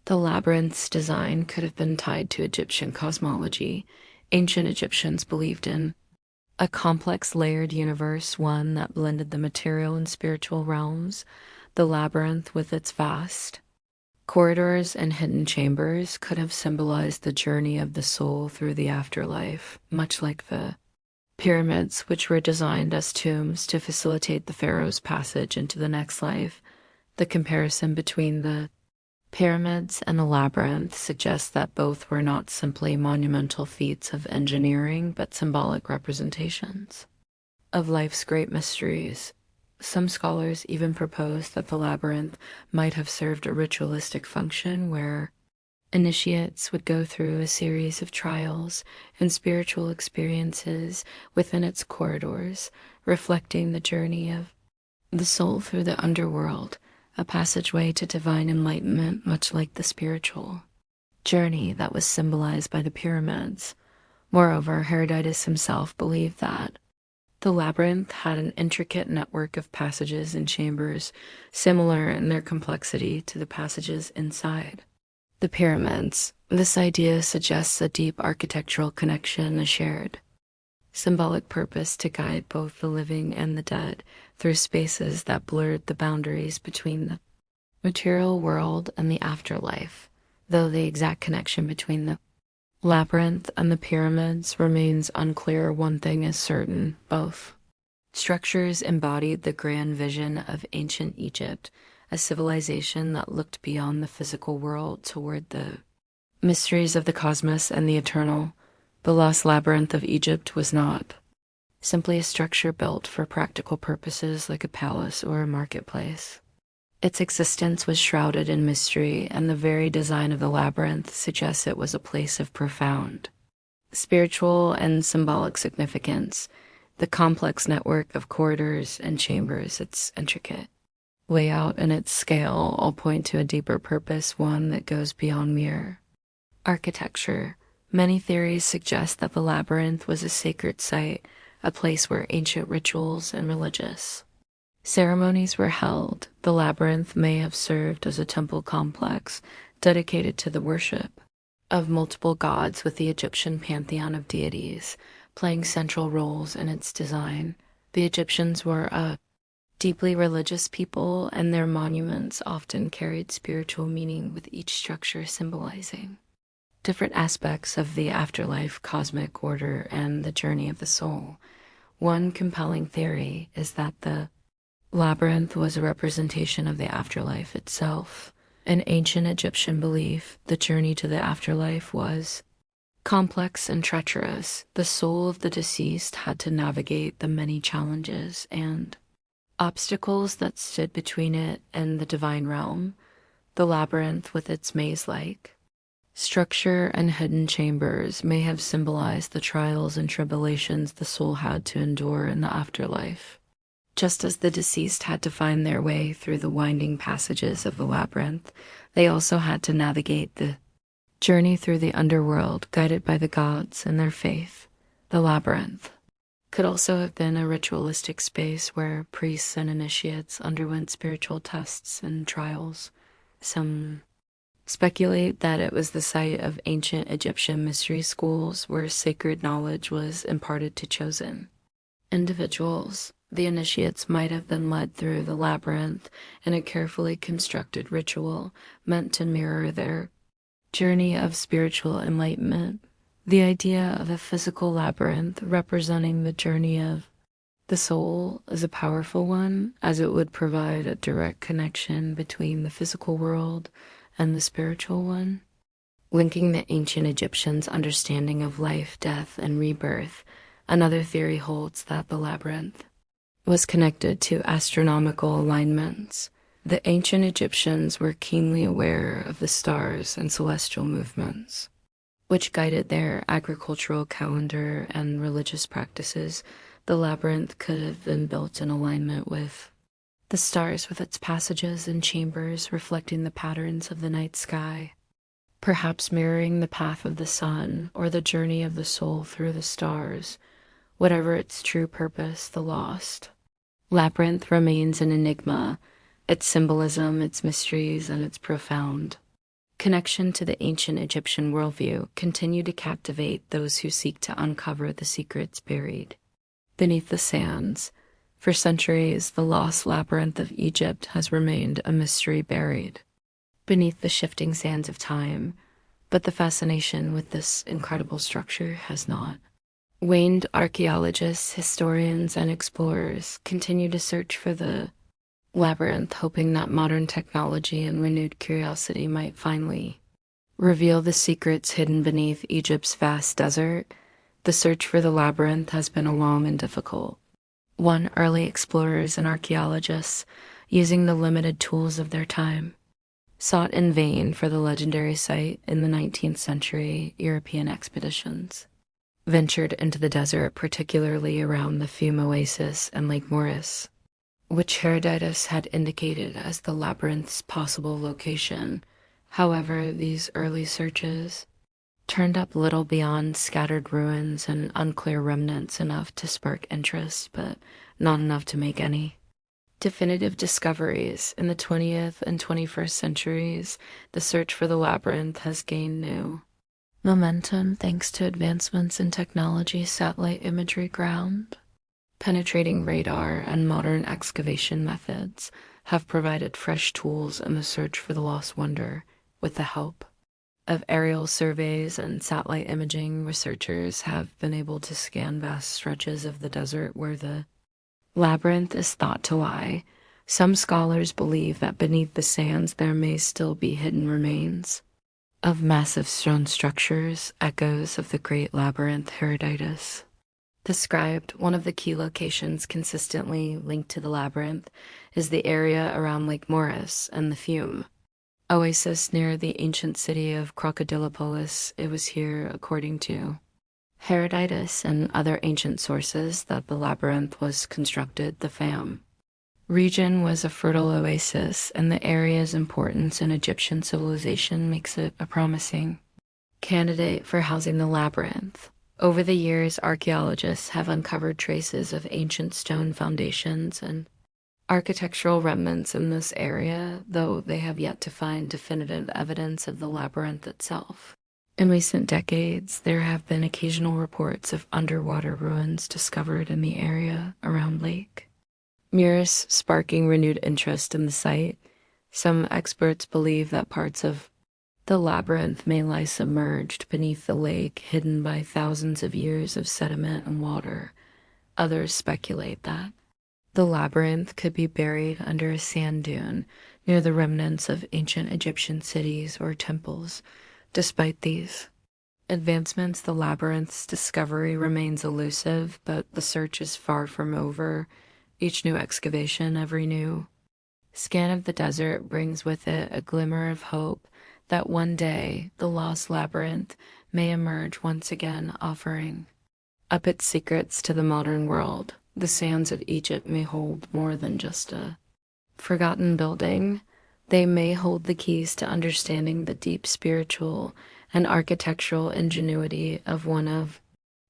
Speaker 1: The labyrinth's design could have been tied to Egyptian cosmology. Ancient Egyptians believed in a complex, layered universe, one that blended the material and spiritual realms. The labyrinth, with its vast corridors and hidden chambers, could have symbolized the journey of the soul through the afterlife, much like the pyramids, which were designed as tombs to facilitate the pharaoh's passage into the next life. The comparison between the pyramids and the labyrinth suggests that both were not simply monumental feats of engineering, but symbolic representations of life's great mysteries. Some scholars even propose that the labyrinth might have served a ritualistic function where initiates would go through a series of trials and spiritual experiences within its corridors, reflecting the journey of the soul through the underworld, a passageway to divine enlightenment, much like the spiritual journey that was symbolized by the pyramids. Moreover, Herodotus himself believed that the labyrinth had an intricate network of passages and chambers, similar in their complexity to the passages inside The pyramids. This idea suggests a deep architectural connection, a shared symbolic purpose to guide both the living and the dead through spaces that blurred the boundaries between the material world and the afterlife, though the exact connection between the labyrinth and the pyramids remains unclear. One thing is certain: both structures embodied the grand vision of ancient Egypt, a civilization that looked beyond the physical world toward the mysteries of the cosmos and the eternal. The lost labyrinth of Egypt was not simply a structure built for practical purposes like a palace or a marketplace. Its existence was shrouded in mystery, and the very design of the labyrinth suggests it was a place of profound spiritual and symbolic significance. The complex network of corridors and chambers, its intricate layout and its scale all point to a deeper purpose, one that goes beyond mere architecture. Many theories suggest that the labyrinth was a sacred site, a place where ancient rituals and religious ceremonies were held. The labyrinth may have served as a temple complex dedicated to the worship of multiple gods, with the Egyptian pantheon of deities playing central roles in its design. The Egyptians were a deeply religious people, and their monuments often carried spiritual meaning, with each structure symbolizing different aspects of the afterlife, cosmic order, and the journey of the soul. One compelling theory is that the labyrinth was a representation of the afterlife itself. In ancient Egyptian belief, the journey to the afterlife was complex and treacherous. The soul of the deceased had to navigate the many challenges and obstacles that stood between it and the divine realm. The labyrinth, with its maze-like structure and hidden chambers, may have symbolized the trials and tribulations the soul had to endure in the afterlife. Just as the deceased had to find their way through the winding passages of the labyrinth, they also had to navigate the journey through the underworld, guided by the gods and their faith. The labyrinth could also have been a ritualistic space where priests and initiates underwent spiritual tests and trials. Some speculate that it was the site of ancient Egyptian mystery schools where sacred knowledge was imparted to chosen individuals. The initiates might have been led through the labyrinth in a carefully constructed ritual meant to mirror their journey of spiritual enlightenment. The idea of a physical labyrinth representing the journey of the soul is a powerful one, as it would provide a direct connection between the physical world and the spiritual one, linking the ancient Egyptians' understanding of life, death, and rebirth. Another theory holds that the labyrinth was connected to astronomical alignments. The ancient Egyptians were keenly aware of the stars and celestial movements, which guided their agricultural calendar and religious practices. The labyrinth could have been built in alignment with the stars, with its passages and chambers reflecting the patterns of the night sky, perhaps mirroring the path of the sun or the journey of the soul through the stars. Whatever its true purpose, the lost labyrinth remains an enigma. Its symbolism, its mysteries, and its profound connection to the ancient Egyptian worldview continue to captivate those who seek to uncover the secrets buried beneath the sands. For centuries, the lost labyrinth of Egypt has remained a mystery buried beneath the shifting sands of time, but the fascination with this incredible structure has not waned. Archaeologists, historians, and explorers continue to search for the labyrinth, hoping that modern technology and renewed curiosity might finally reveal the secrets hidden beneath Egypt's vast desert. The search for the labyrinth has been a long and difficult one. Early explorers and archaeologists, using the limited tools of their time, sought in vain for the legendary site. In the 19th century, European expeditions ventured into the desert, particularly around the Fume Oasis and Lake Moeris, which Herodotus had indicated as the labyrinth's possible location. However, these early searches turned up little beyond scattered ruins and unclear remnants, enough to spark interest, but not enough to make any Definitive discoveries in the 20th and 21st centuries, the search for the labyrinth has gained new momentum thanks to advancements in technology, satellite imagery, ground penetrating radar, and modern excavation methods have provided fresh tools in the search for the lost wonder. With the help of aerial surveys and satellite imaging, researchers have been able to scan vast stretches of the desert where the labyrinth is thought to lie. Some scholars believe that beneath the sands there may still be hidden remains of massive stone structures, echoes of the great labyrinth Herodotus described. One of the key locations consistently linked to the labyrinth is the area around Lake Moeris and the Fume oasis near the ancient city of Crocodilopolis. It was here, according to Herodotus and other ancient sources, that the labyrinth was constructed. The Fam region was a fertile oasis, and the area's importance in Egyptian civilization makes it a promising candidate for housing the labyrinth. Over the years, archaeologists have uncovered traces of ancient stone foundations and architectural remnants in this area, though they have yet to find definitive evidence of the labyrinth itself. In recent decades, there have been occasional reports of underwater ruins discovered in the area around Lake Moeris, sparking renewed interest in the site. Some experts believe that parts of the labyrinth may lie submerged beneath the lake, hidden by thousands of years of sediment and water. Others speculate that the labyrinth could be buried under a sand dune near the remnants of ancient Egyptian cities or temples. Despite these advancements, the labyrinth's discovery remains elusive, but the search is far from over. Each new excavation, every new scan of the desert brings with it a glimmer of hope that one day the lost labyrinth may emerge once again, offering up its secrets to the modern world. The sands of Egypt may hold more than just a forgotten building. They may hold the keys to understanding the deep spiritual and architectural ingenuity of one of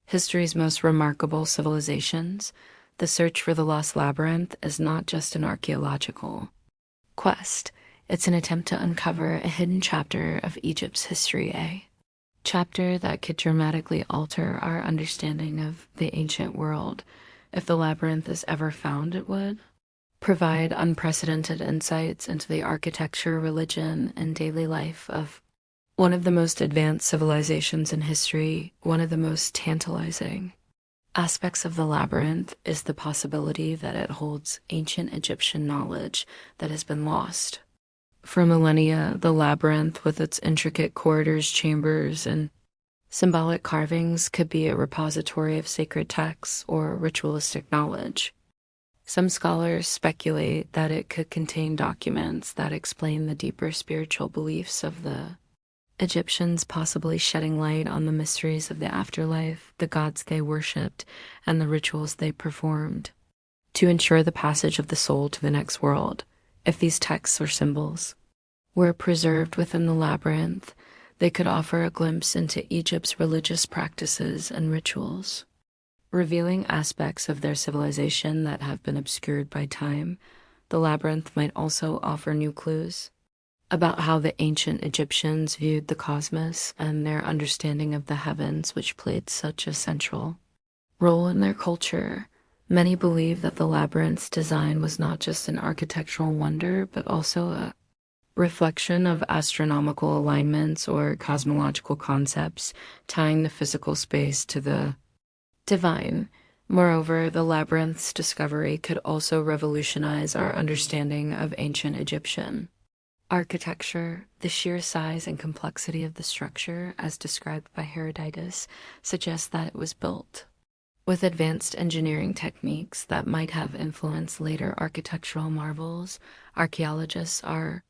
Speaker 1: history's most remarkable civilizations. The search for the lost labyrinth is not just an archaeological quest. It's an attempt to uncover a hidden chapter of Egypt's history, a chapter that could dramatically alter our understanding of the ancient world. If the labyrinth is ever found, it would provide unprecedented insights into the architecture, religion, and daily life of one of the most advanced civilizations in history. One of the most tantalizing aspects of the labyrinth is the possibility that it holds ancient Egyptian knowledge that has been lost. For millennia, the labyrinth, with its intricate corridors, chambers, and symbolic carvings, could be a repository of sacred texts or ritualistic knowledge. Some scholars speculate that it could contain documents that explain the deeper spiritual beliefs of the Egyptians, possibly shedding light on the mysteries of the afterlife, the gods they worshipped, and the rituals they performed to ensure the passage of the soul to the next world. If these texts or symbols were preserved within the labyrinth, they could offer a glimpse into Egypt's religious practices and rituals, revealing aspects of their civilization that have been obscured by time. The labyrinth might also offer new clues about how the ancient Egyptians viewed the cosmos and their understanding of the heavens, which played such a central role in their culture. Many believe that the labyrinth's design was not just an architectural wonder, but also a reflection of astronomical alignments or cosmological concepts, tying the physical space to the divine. Moreover, the labyrinth's discovery could also revolutionize our understanding of ancient Egyptian architecture. The sheer size and complexity of the structure, as described by Herodotus, suggests that it was built with advanced engineering techniques that might have influenced later architectural marvels. Archaeologists are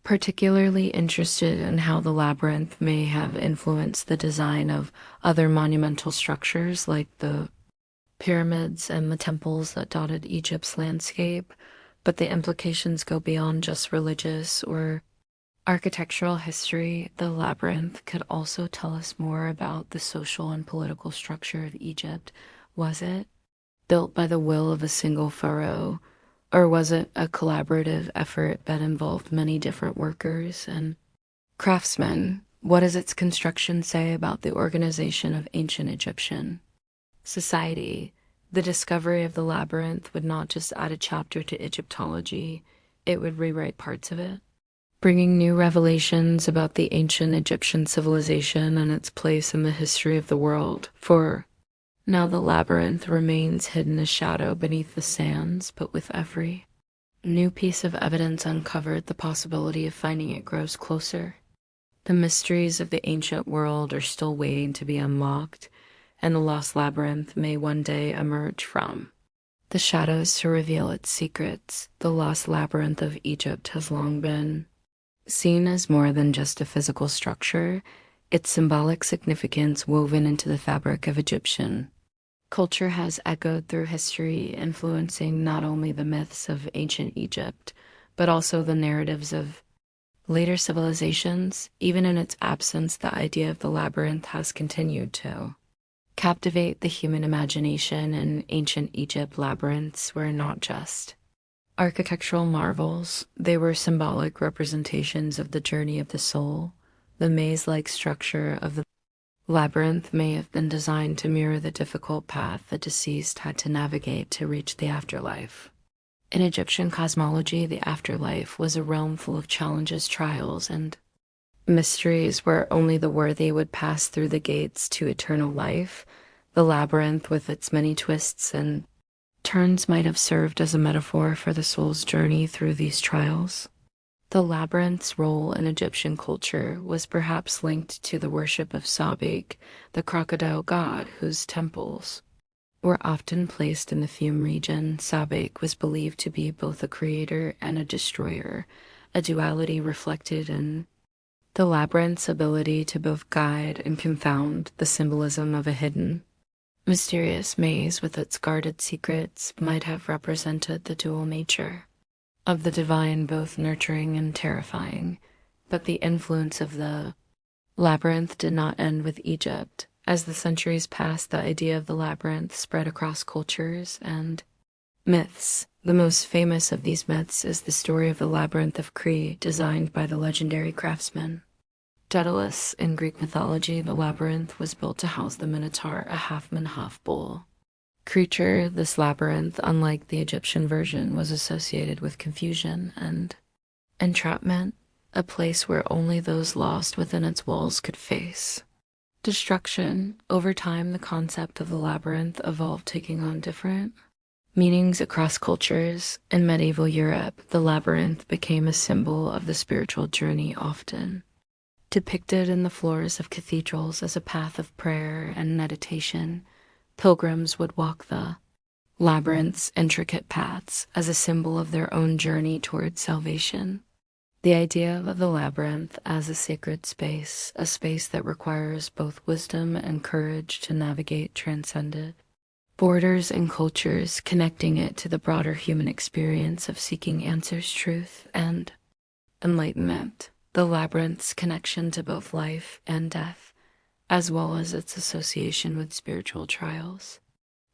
Speaker 1: particularly interested in how the labyrinth may have influenced the design of other monumental structures like the pyramids and the temples that dotted Egypt's landscape. But the implications go beyond just religious or architectural history. The labyrinth could also tell us more about the social and political structure of Egypt. Was it built by the will of a single pharaoh, Or was it a collaborative effort that involved many different workers and craftsmen? What does its construction say about the organization of ancient Egyptian society? The discovery of the labyrinth would not just add a chapter to Egyptology, it would rewrite parts of it, bringing new revelations about the ancient Egyptian civilization and its place in the history of the world. For now the labyrinth remains hidden as shadow beneath the sands, but with every new piece of evidence uncovered, the possibility of finding it grows closer. The mysteries of the ancient world are still waiting to be unlocked, and the lost labyrinth may one day emerge from the shadows to reveal its secrets. The lost labyrinth of Egypt has long been seen as more than just a physical structure, its symbolic significance woven into the fabric of Egyptian culture has echoed through history, influencing not only the myths of ancient Egypt, but also the narratives of later civilizations. Even in its absence, the idea of the labyrinth has continued to captivate the human imagination. In ancient Egypt, labyrinths were not just architectural marvels, they were symbolic representations of the journey of the soul. The maze-like structure of the labyrinth may have been designed to mirror the difficult path the deceased had to navigate to reach the afterlife. In Egyptian cosmology, the afterlife was a realm full of challenges, trials, and mysteries where only the worthy would pass through the gates to eternal life. The labyrinth, with its many twists and turns, might have served as a metaphor for the soul's journey through these trials. The labyrinth's role in Egyptian culture was perhaps linked to the worship of Sabek, the crocodile god whose temples were often placed in the Fiume region. Sabek was believed to be both a creator and a destroyer, a duality reflected in the labyrinth's ability to both guide and confound. The symbolism of a hidden, mysterious maze with its guarded secrets might have represented the dual nature of the divine, both nurturing and terrifying. But the influence of the labyrinth did not end with Egypt. As the centuries passed, the idea of the labyrinth spread across cultures and myths. The most famous of these myths is the story of the Labyrinth of Crete, designed by the legendary craftsman Daedalus. In Greek mythology, the labyrinth was built to house the Minotaur, a half-man, half-bull creature. This labyrinth, unlike the Egyptian version, was associated with confusion and entrapment, a place where only those lost within its walls could face destruction. Over time, the concept of the labyrinth evolved, taking on different meanings across cultures. In medieval Europe, the labyrinth became a symbol of the spiritual journey, often depicted in the floors of cathedrals as a path of prayer and meditation. Pilgrims would walk the labyrinth's intricate paths as a symbol of their own journey toward salvation. The idea of the labyrinth as a sacred space, a space that requires both wisdom and courage to navigate, transcended borders and cultures, connecting it to the broader human experience of seeking answers, truth, and enlightenment. The labyrinth's connection to both life and death, as well as its association with spiritual trials,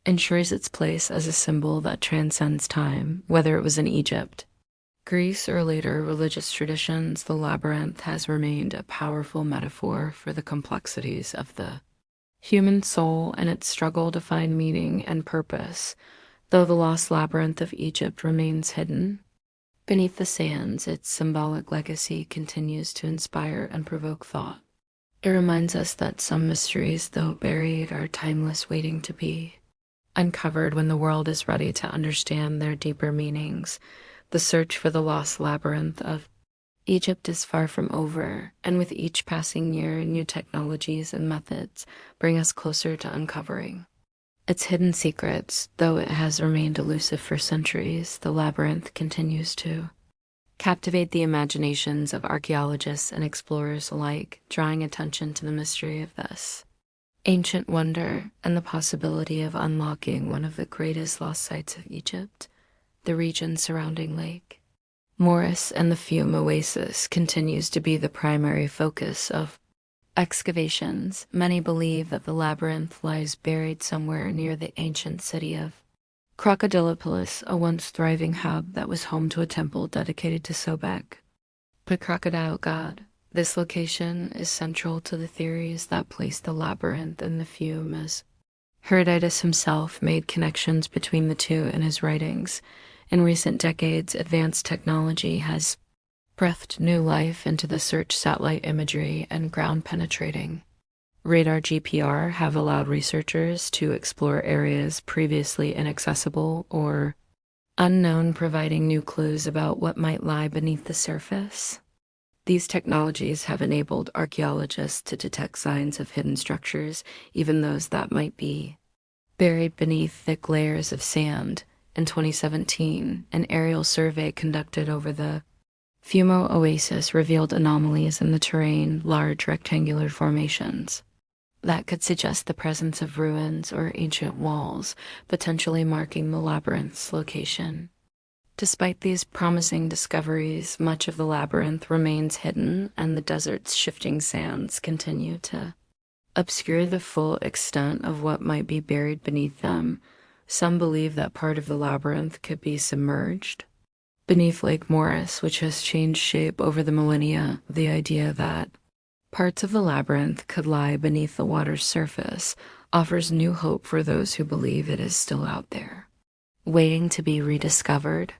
Speaker 1: ensures its place as a symbol that transcends time. Whether it was in Egypt, Greece, or later religious traditions, the labyrinth has remained a powerful metaphor for the complexities of the human soul and its struggle to find meaning and purpose. Though the lost labyrinth of Egypt remains hidden beneath the sands, its symbolic legacy continues to inspire and provoke thought. It reminds us that some mysteries, though buried, are timeless, waiting to be uncovered when the world is ready to understand their deeper meanings. The search for the lost labyrinth of Egypt is far from over, and with each passing year, new technologies and methods bring us closer to uncovering its hidden secrets. Though it has remained elusive for centuries, the labyrinth continues to captivate the imaginations of archaeologists and explorers alike, drawing attention to the mystery of this ancient wonder and the possibility of unlocking one of the greatest lost sites of Egypt. The region surrounding Lake Morris and the Fiume Oasis continues to be the primary focus of excavations. Many believe that the labyrinth lies buried somewhere near the ancient city of Crocodilopolis, a once thriving hub that was home to a temple dedicated to Sobek, the crocodile god. This location is central to the theories that place the labyrinth in the fume, as Herodotus himself made connections between the two in his writings. In recent decades, advanced technology has breathed new life into the search satellite imagery and ground-penetrating radar GPR have allowed researchers to explore areas previously inaccessible or unknown, providing new clues about what might lie beneath the surface. These technologies have enabled archaeologists to detect signs of hidden structures, even those that might be buried beneath thick layers of sand. In 2017, an aerial survey conducted over the Fumo Oasis revealed anomalies in the terrain, large rectangular formations that could suggest the presence of ruins or ancient walls, potentially marking the labyrinth's location. Despite these promising discoveries, much of the labyrinth remains hidden, and the desert's shifting sands continue to obscure the full extent of what might be buried beneath them. Some believe that part of the labyrinth could be submerged beneath Lake Morris, which has changed shape over the millennia. The idea that parts of the labyrinth could lie beneath the water's surface offers new hope for those who believe it is still out there, waiting to be rediscovered.